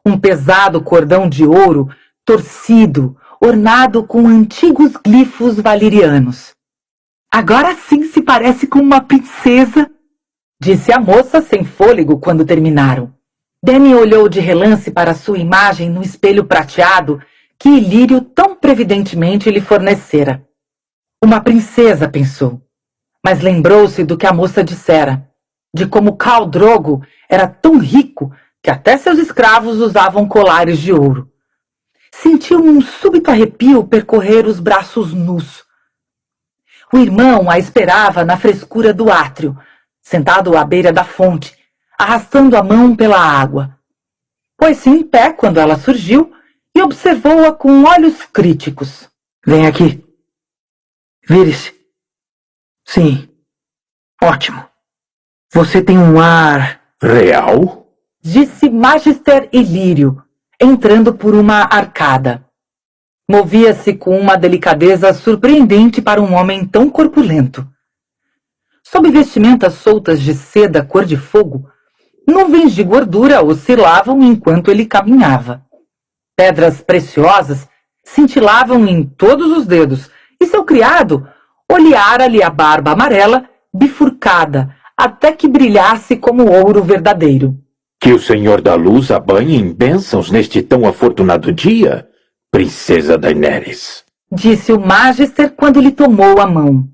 um pesado cordão de ouro torcido, ornado com antigos glifos valerianos. Agora sim se parece com uma princesa, disse a moça sem fôlego quando terminaram. Dany olhou de relance para sua imagem no espelho prateado que Ilírio tão previdentemente lhe fornecera. Uma princesa, pensou, mas lembrou-se do que a moça dissera, de como Khal Drogo era tão rico que até seus escravos usavam colares de ouro. Sentiu um súbito arrepio percorrer os braços nus. O irmão a esperava na frescura do átrio, sentado à beira da fonte, arrastando a mão pela água. Pôs-se em pé quando ela surgiu e observou-a com olhos críticos. Vem aqui. Vire-se. Sim. Ótimo. Você tem um ar... Real? Disse Magister Ilírio, entrando por uma arcada. Movia-se com uma delicadeza surpreendente para um homem tão corpulento. Sob vestimentas soltas de seda cor de fogo, nuvens de gordura oscilavam enquanto ele caminhava. Pedras preciosas cintilavam em todos os dedos, e seu criado olhara-lhe a barba amarela, bifurcada, até que brilhasse como ouro verdadeiro. Que o Senhor da Luz a banhe em bênçãos neste tão afortunado dia, Princesa Daenerys, disse o Magister quando lhe tomou a mão.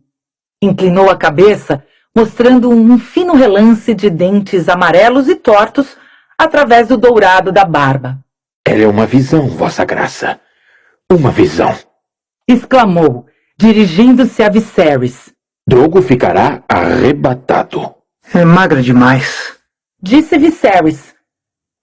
Inclinou a cabeça, mostrando um fino relance de dentes amarelos e tortos através do dourado da barba. Ela é uma visão, Vossa Graça. Uma visão, exclamou, dirigindo-se a Viserys. Drogo ficará arrebatado. É magra demais, disse Viserys.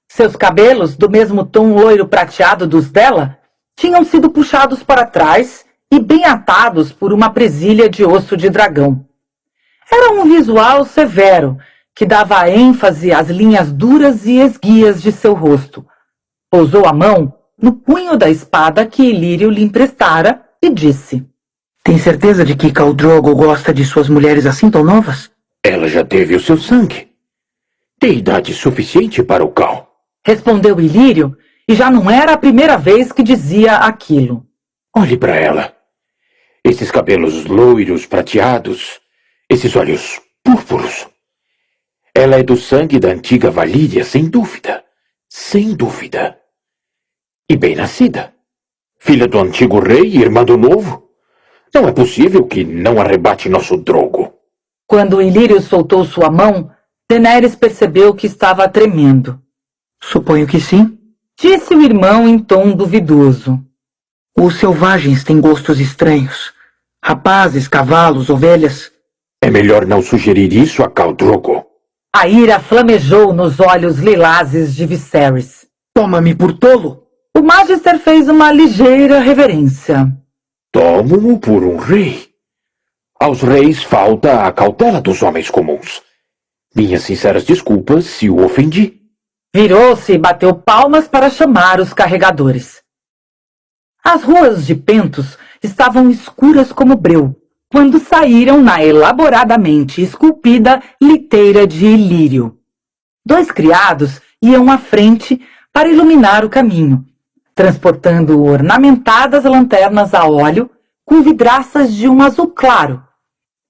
Seus cabelos, do mesmo tom loiro prateado dos dela, tinham sido puxados para trás e bem atados por uma presilha de osso de dragão. Era um visual severo, que dava ênfase às linhas duras e esguias de seu rosto. Pousou a mão no punho da espada que Ilírio lhe emprestara e disse: Tem certeza de que Khal Drogo gosta de suas mulheres assim tão novas? Ela já teve o seu sangue. Tem idade suficiente para o Khal, respondeu Ilírio, e já não era a primeira vez que dizia aquilo. Olhe para ela. Esses cabelos loiros prateados, esses olhos púrpuros. Ela é do sangue da antiga Valíria, sem dúvida. Sem dúvida. E bem nascida. Filha do antigo rei e irmã do novo. Não é possível que não arrebate nosso Drogo. Quando Ilírio soltou sua mão, Daenerys percebeu que estava tremendo. Suponho que sim, disse o irmão em tom duvidoso. Os selvagens têm gostos estranhos. Rapazes, cavalos, ovelhas. É melhor não sugerir isso a Khal Drogo. A ira flamejou nos olhos lilazes de Viserys. Toma-me por tolo! O Magister fez uma ligeira reverência. Tomo-o por um rei. Aos reis falta a cautela dos homens comuns. Minhas sinceras desculpas se o ofendi. Virou-se e bateu palmas para chamar os carregadores. As ruas de Pentos estavam escuras como breu, quando saíram na elaboradamente esculpida liteira de Ilírio. 2 criados iam à frente para iluminar o caminho, transportando ornamentadas lanternas a óleo com vidraças de um azul claro,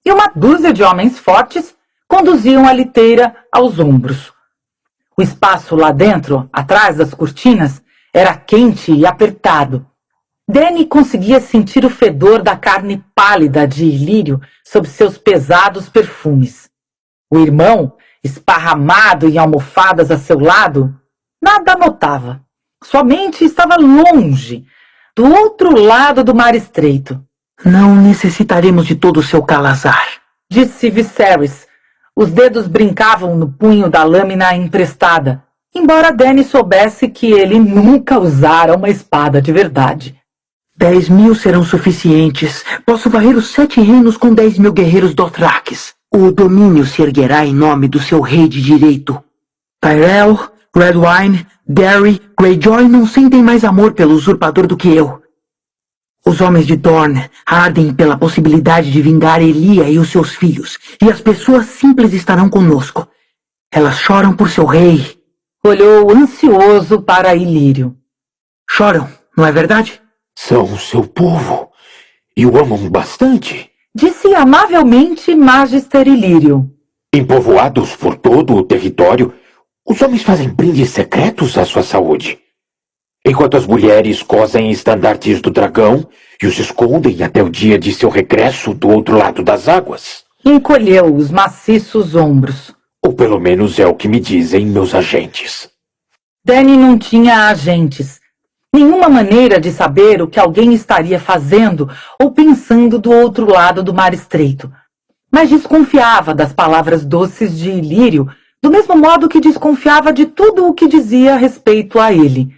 e uma dúzia de homens fortes conduziam a liteira aos ombros. O espaço lá dentro, atrás das cortinas, era quente e apertado. Dany conseguia sentir o fedor da carne pálida de Ilírio sob seus pesados perfumes. O irmão, esparramado em almofadas a seu lado, nada notava. Sua mente estava longe, do outro lado do mar estreito. Não necessitaremos de todo o seu calazar, disse Viserys. Os dedos brincavam no punho da lâmina emprestada, embora Dany soubesse que ele nunca usara uma espada de verdade. 10.000 serão suficientes. Posso varrer os 7 reinos com 10.000 guerreiros Dothrakis. O domínio se erguerá em nome do seu rei de direito. Tyrell, Redwyne, Darry, Greyjoy não sentem mais amor pelo usurpador do que eu. Os homens de Dorne ardem pela possibilidade de vingar Elia e os seus filhos, e as pessoas simples estarão conosco. Elas choram por seu rei. Olhou ansioso para Ilírio. Choram, não é verdade? São seu povo e o amam bastante. Disse amavelmente Magister Ilírio. Em povoados por todo o território, os homens fazem brindes secretos à sua saúde, enquanto as mulheres cosem estandartes do dragão e os escondem até o dia de seu regresso do outro lado das águas. Encolheu os maciços ombros. Ou pelo menos é o que me dizem meus agentes. Dany não tinha agentes. Nenhuma maneira de saber o que alguém estaria fazendo ou pensando do outro lado do Mar Estreito. Mas desconfiava das palavras doces de Ilírio, do mesmo modo que desconfiava de tudo o que dizia a respeito a ele.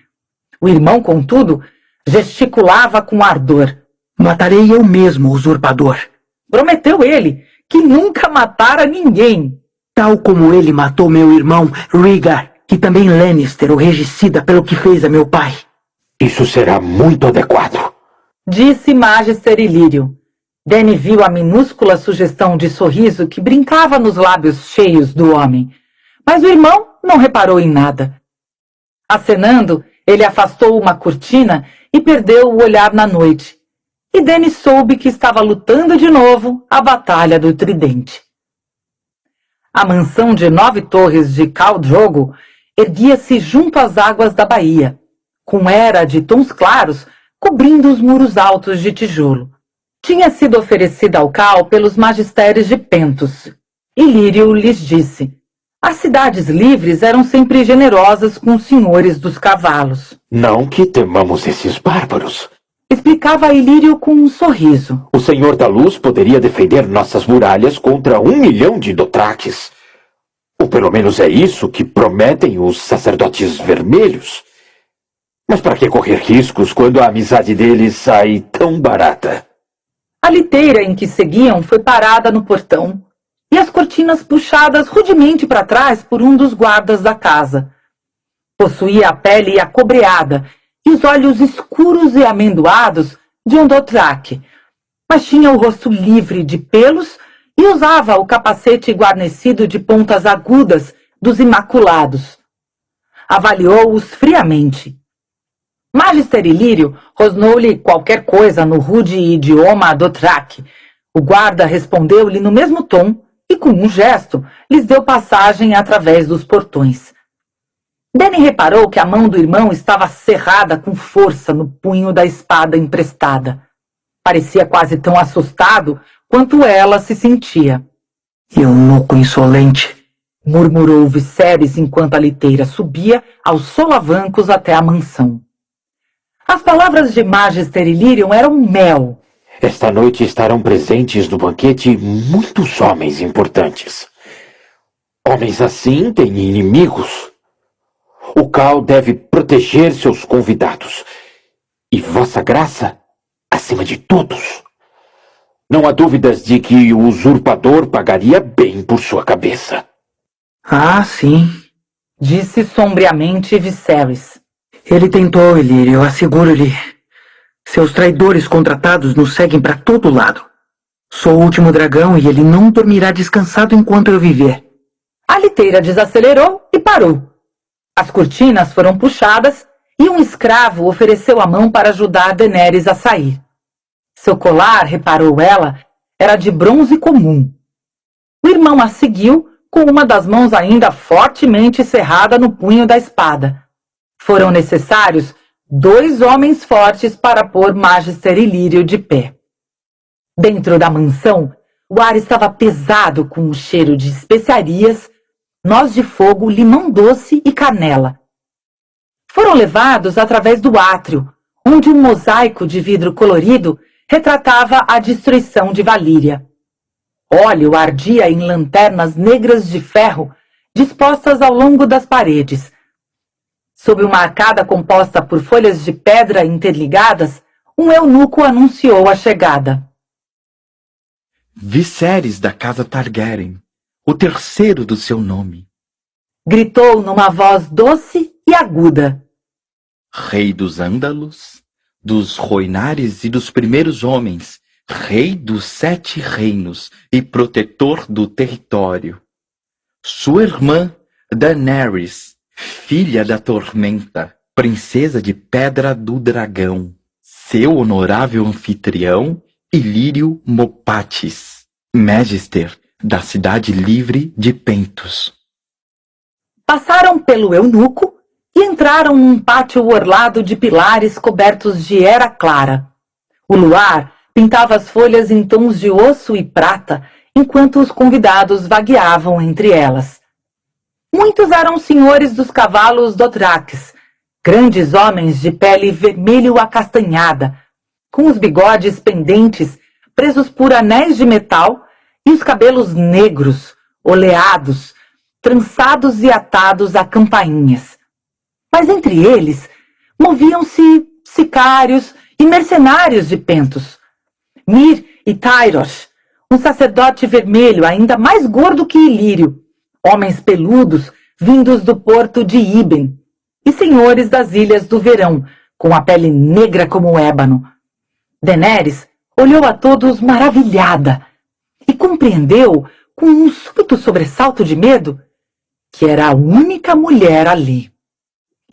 O irmão, contudo, gesticulava com ardor. Matarei eu mesmo, usurpador. Prometeu ele que nunca matara ninguém. Tal como ele matou meu irmão Rhaegar, que também Lannister o regicida pelo que fez a meu pai. Isso será muito adequado, disse Magister Ilírio. Dany viu a minúscula sugestão de sorriso que brincava nos lábios cheios do homem, mas o irmão não reparou em nada. Acenando, ele afastou uma cortina e perdeu o olhar na noite, e Dany soube que estava lutando de novo a Batalha do Tridente. A mansão de 9 torres de Khal Drogo erguia-se junto às águas da baía, com era de tons claros cobrindo os muros altos de tijolo. Tinha sido oferecida ao Khal pelos magistérios de Pentos. Ilírio lhes disse: as cidades livres eram sempre generosas com os senhores dos cavalos. Não que temamos esses bárbaros, explicava Ilírio com um sorriso. O Senhor da Luz poderia defender nossas muralhas contra 1 milhão de dothraques. Ou pelo menos é isso que prometem os sacerdotes vermelhos. Mas para que correr riscos quando a amizade deles sai tão barata? A liteira em que seguiam foi parada no portão, e as cortinas puxadas rudemente para trás por um dos guardas da casa. Possuía a pele acobreada e os olhos escuros e amendoados de um dothraki, mas tinha o rosto livre de pelos e usava o capacete guarnecido de pontas agudas dos Imaculados. Avaliou-os friamente. Magister Ilírio rosnou-lhe qualquer coisa no rude idioma dothraki. O guarda respondeu-lhe no mesmo tom e, com um gesto, lhes deu passagem através dos portões. Dany reparou que a mão do irmão estava cerrada com força no punho da espada emprestada. Parecia quase tão assustado quanto ela se sentia. Eunuco insolente, murmurou Viserys enquanto a liteira subia aos solavancos até a mansão. As palavras de Magister Illyrium eram mel. Esta noite estarão presentes no banquete muitos homens importantes. Homens assim têm inimigos. O Khal deve proteger seus convidados. E Vossa Graça, acima de todos. Não há dúvidas de que o usurpador pagaria bem por sua cabeça. Ah, sim, disse sombriamente Viserys. Ele tentou, Ilírio, eu asseguro-lhe. Seus traidores contratados nos seguem para todo lado. Sou o último dragão e ele não dormirá descansado enquanto eu viver. A liteira desacelerou e parou. As cortinas foram puxadas e um escravo ofereceu a mão para ajudar Daenerys a sair. Seu colar, reparou ela, era de bronze comum. O irmão a seguiu com uma das mãos ainda fortemente cerrada no punho da espada. Foram necessários 2 homens fortes para pôr Magister Illyrio de pé. Dentro da mansão, o ar estava pesado com o cheiro de especiarias, noz de fogo, limão doce e canela. Foram levados através do átrio, onde um mosaico de vidro colorido retratava a destruição de Valíria. Óleo ardia em lanternas negras de ferro dispostas ao longo das paredes. Sob uma arcada composta por folhas de pedra interligadas, um eunuco anunciou a chegada. Viserys da casa Targaryen, o terceiro do seu nome. Gritou numa voz doce e aguda. Rei dos Ândalos, dos Rhoynares e dos primeiros homens, rei dos 7 reinos e protetor do território. Sua irmã, Daenerys, filha da tormenta, princesa de Pedra do Dragão. Seu honorável anfitrião, Ilírio Mopatis, Magister da cidade livre de Pentos. Passaram pelo eunuco e entraram num pátio orlado de pilares cobertos de era clara. O luar pintava as folhas em tons de osso e prata, enquanto os convidados vagueavam entre elas. Muitos eram senhores dos cavalos Dothraques, grandes homens de pele vermelho acastanhada, com os bigodes pendentes presos por anéis de metal e os cabelos negros, oleados, trançados e atados a campainhas. Mas entre eles moviam-se sicários e mercenários de Pentos. Mir e Tyrosh, um sacerdote vermelho ainda mais gordo que Ilírio, homens peludos vindos do porto de Iben, e senhores das Ilhas do Verão, com a pele negra como o ébano. Daenerys olhou a todos maravilhada e compreendeu, com um súbito sobressalto de medo, que era a única mulher ali.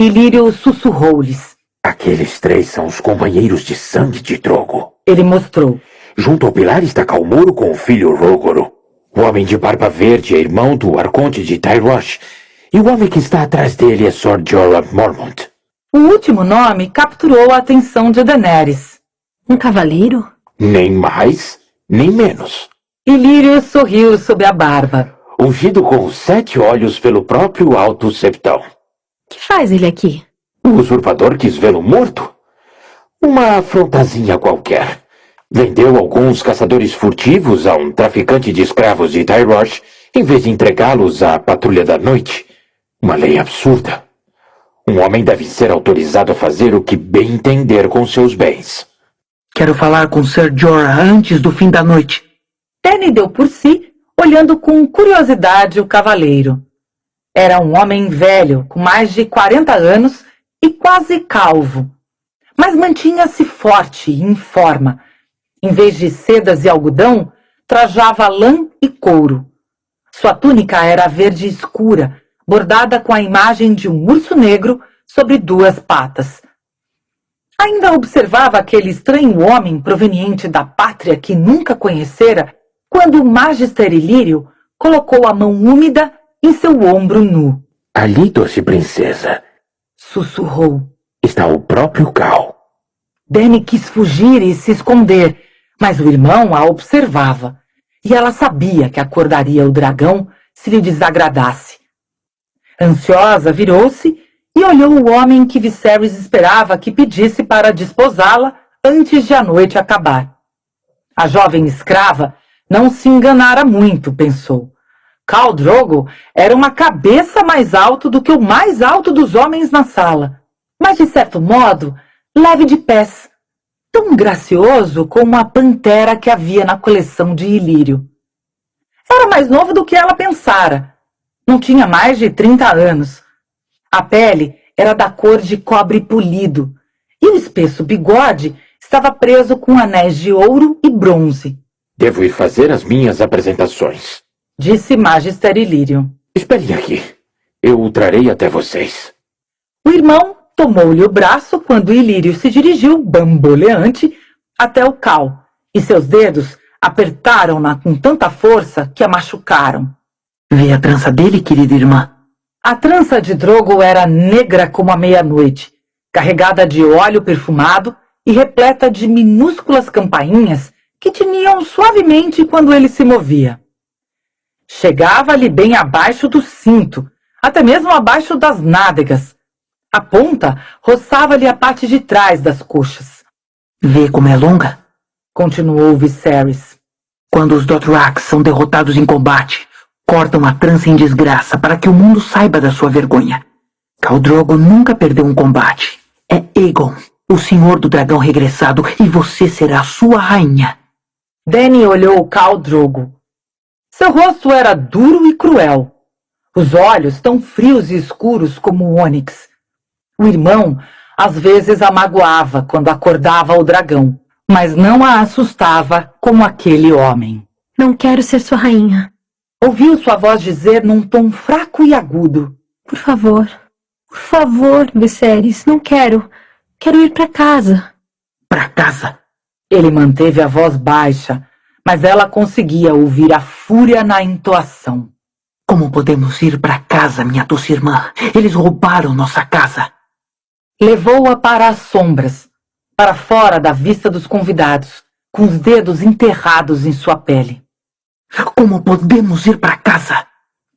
Ilírio sussurrou-lhes. Aqueles 3 são os companheiros de sangue de Drogo. Ele mostrou. Junto ao pilar está Calmuro com o filho Rogoro. O homem de barba verde é irmão do Arconte de Tyrosh, e o homem que está atrás dele é Sor Jorah Mormont. O último nome capturou a atenção de Daenerys. Um cavaleiro? Nem mais, nem menos. Ilírio sorriu sob a barba. Ungido com os 7 olhos pelo próprio Alto Septão. Que faz ele aqui? O usurpador quis vê-lo morto. Uma afrontazinha qualquer. Vendeu alguns caçadores furtivos a um traficante de escravos de Tyrosh, em vez de entregá-los à patrulha da noite. Uma lei absurda. Um homem deve ser autorizado a fazer o que bem entender com seus bens. Quero falar com Ser Jorah antes do fim da noite. Dany deu por si, olhando com curiosidade o cavaleiro. Era um homem velho, com mais de 40 anos e quase calvo. Mas mantinha-se forte e em forma. Em vez de sedas e algodão, trajava lã e couro. Sua túnica era verde escura, bordada com a imagem de um urso negro sobre 2 patas. Ainda observava aquele estranho homem proveniente da pátria que nunca conhecera, quando o Magister Ilírio colocou a mão úmida em seu ombro nu. Ali, doce princesa, sussurrou, está o próprio Cal. Dany quis fugir e se esconder, mas o irmão a observava, e ela sabia que acordaria o dragão se lhe desagradasse. Ansiosa, virou-se e olhou o homem que Viserys esperava que pedisse para desposá-la antes de a noite acabar. A jovem escrava não se enganara muito, pensou. Khal Drogo era uma cabeça mais alto do que o mais alto dos homens na sala, mas de certo modo leve de pés, tão gracioso como a pantera que havia na coleção de Ilírio. Era mais novo do que ela pensara. Não tinha mais de 30 anos. A pele era da cor de cobre polido, e o espesso bigode estava preso com anéis de ouro e bronze. Devo ir fazer as minhas apresentações, disse Magister Ilírio. Esperem aqui. Eu o trarei até vocês. O irmão tomou-lhe o braço quando Ilírio se dirigiu, bamboleante, até o Cal, e seus dedos apertaram-na com tanta força que a machucaram. Vê a trança dele, querida irmã. A trança de Drogo era negra como a meia-noite, carregada de óleo perfumado e repleta de minúsculas campainhas que tiniam suavemente quando ele se movia. Chegava-lhe bem abaixo do cinto, até mesmo abaixo das nádegas. A ponta roçava-lhe a parte de trás das coxas. Vê como é longa? Continuou Viserys. Quando os Dothraques são derrotados em combate, cortam a trança em desgraça para que o mundo saiba da sua vergonha. Khal Drogo nunca perdeu um combate. É Aegon, o senhor do dragão regressado, e você será sua rainha. Dany olhou Khal Drogo. Seu rosto era duro e cruel. Os olhos tão frios e escuros como o ônix. O irmão Às vezes a magoava quando acordava o dragão, mas não a assustava como aquele homem. Não quero ser sua rainha. Ouviu sua voz dizer num tom fraco e agudo. Por favor, Viserys, não quero. Quero ir para casa. Para casa? Ele manteve a voz baixa, mas ela conseguia ouvir a fúria na entoação. Como podemos ir para casa, minha doce irmã? Eles roubaram nossa casa. Levou-a para as sombras, para fora da vista dos convidados, com os dedos enterrados em sua pele. Como podemos ir para casa?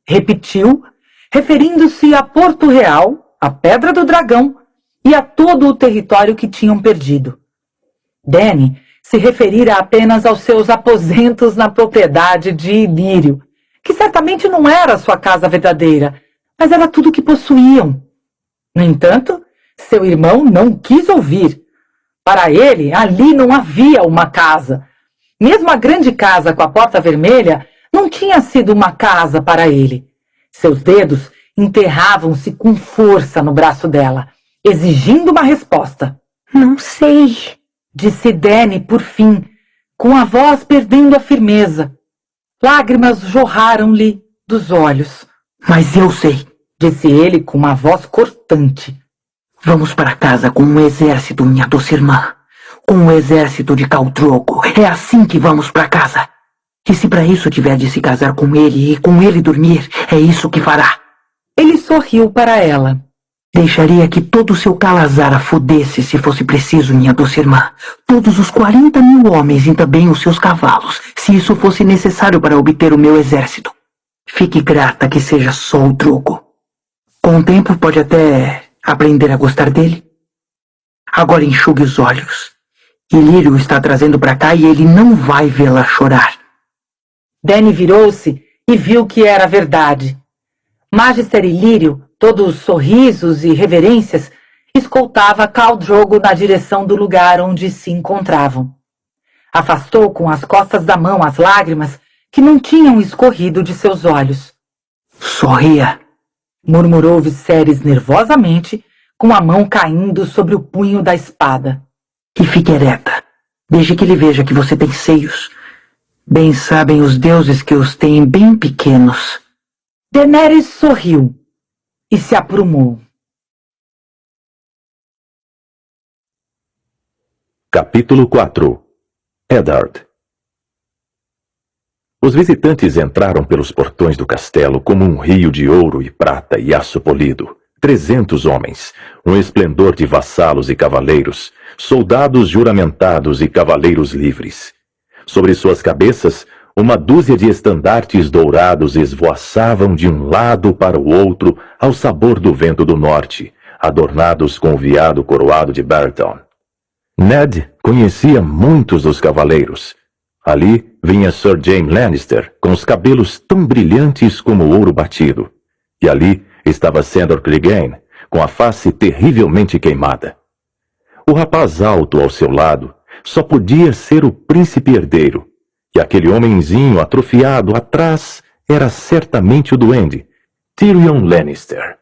Repetiu, referindo-se a Porto Real, a Pedra do Dragão e a todo o território que tinham perdido. Dany se referira apenas aos seus aposentos na propriedade de Ilírio, que certamente não era sua casa verdadeira, mas era tudo o que possuíam. No entanto, seu irmão não quis ouvir. Para ele, ali não havia uma casa. Mesmo a grande casa com a porta vermelha não tinha sido uma casa para ele. Seus dedos enterravam-se com força no braço dela, exigindo uma resposta. Não sei, disse Dany por fim, com a voz perdendo a firmeza. Lágrimas jorraram-lhe dos olhos. Mas eu sei, disse ele com uma voz cortante. Vamos para casa com um exército, minha doce irmã. Com um exército de Khal Drogo. É assim que vamos para casa. E se para isso tiver de se casar com ele e com ele dormir, é isso que fará. Ele sorriu para ela. Deixaria que todo o seu Calazar a fudesse se fosse preciso, minha doce irmã. Todos os 40.000 homens e também os seus cavalos, se isso fosse necessário para obter o meu exército. Fique grata que seja só o Drogo. Com o tempo pode até aprender a gostar dele. Agora enxugue os olhos. Ilírio está trazendo para cá e ele não vai vê-la chorar. Dany virou-se e viu que era verdade. Magister Ilírio, todos sorrisos e reverências, escoltava Khal Drogo na direção do lugar onde se encontravam. Afastou com as costas da mão as lágrimas que não tinham escorrido de seus olhos. Sorria, murmurou Viserys nervosamente, com a mão caindo sobre o punho da espada. E fique ereta. Desde que ele veja que você tem seios. Bem sabem os deuses que os têm bem pequenos. Daenerys sorriu e se aprumou. Capítulo 4. Eddard. Os visitantes entraram pelos portões do castelo como um rio de ouro e prata e aço polido. 300 homens, um esplendor de vassalos e cavaleiros, soldados juramentados e cavaleiros livres. Sobre suas cabeças, uma dúzia de estandartes dourados esvoaçavam de um lado para o outro ao sabor do vento do norte, adornados com o veado coroado de Barton. Ned conhecia muitos dos cavaleiros. Ali vinha Sir Jaime Lannister, com os cabelos tão brilhantes como ouro batido. E ali estava Sandor Clegane, com a face terrivelmente queimada. O rapaz alto ao seu lado só podia ser o príncipe herdeiro, e aquele homenzinho atrofiado atrás era certamente o duende, Tyrion Lannister.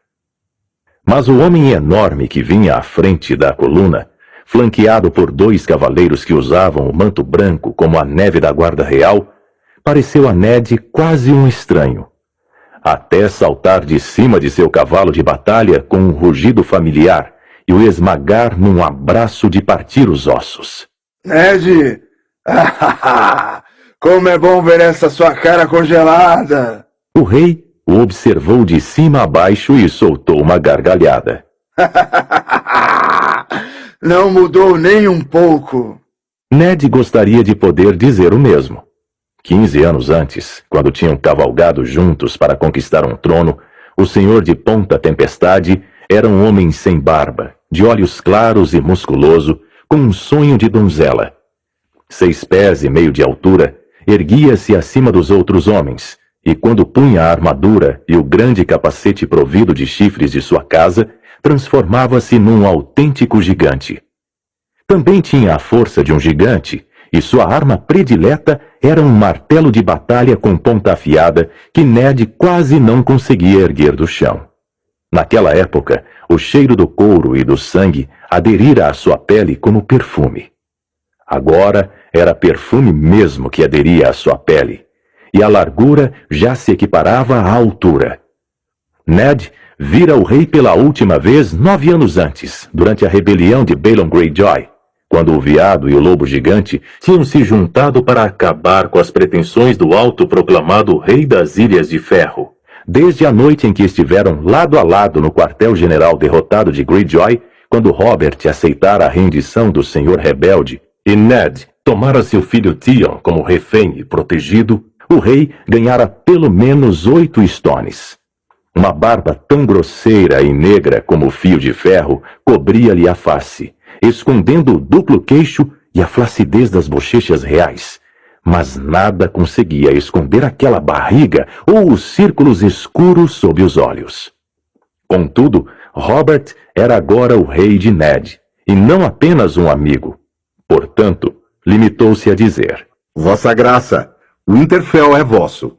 Mas o homem enorme que vinha à frente da coluna, flanqueado por 2 cavaleiros que usavam o manto branco como a neve da guarda real, pareceu a Ned quase um estranho. Até saltar de cima de seu cavalo de batalha com um rugido familiar e o esmagar num abraço de partir os ossos. Ned! Como é bom ver essa sua cara congelada! O rei o observou de cima a baixo e soltou uma gargalhada. Não mudou nem um pouco. Ned gostaria de poder dizer o mesmo. 15 anos antes, quando tinham cavalgado juntos para conquistar um trono, o senhor de Ponta Tempestade era um homem sem barba, de olhos claros e musculoso, com um sonho de donzela. 6 pés e meio de altura, erguia-se acima dos outros homens, e quando punha a armadura e o grande capacete provido de chifres de sua casa, transformava-se num autêntico gigante. Também tinha a força de um gigante, e sua arma predileta era um martelo de batalha com ponta afiada que Ned quase não conseguia erguer do chão. Naquela época, o cheiro do couro e do sangue aderira à sua pele como perfume. Agora era perfume mesmo que aderia à sua pele, e a largura já se equiparava à altura. Ned vira o rei pela última vez 9 anos antes, durante a rebelião de Balon Greyjoy, quando o veado e o lobo gigante tinham se juntado para acabar com as pretensões do autoproclamado Rei das Ilhas de Ferro. Desde a noite em que estiveram lado a lado no quartel-general derrotado de Greyjoy, quando Robert aceitara a rendição do senhor rebelde e Ned tomara seu filho Theon como refém e protegido, o rei ganhara pelo menos 8 stones. Uma barba tão grosseira e negra como o fio de ferro cobria-lhe a face, escondendo o duplo queixo e a flacidez das bochechas reais. Mas nada conseguia esconder aquela barriga ou os círculos escuros sob os olhos. Contudo, Robert era agora o rei de Ned, e não apenas um amigo. Portanto, limitou-se a dizer: Vossa Graça, Winterfell é vosso.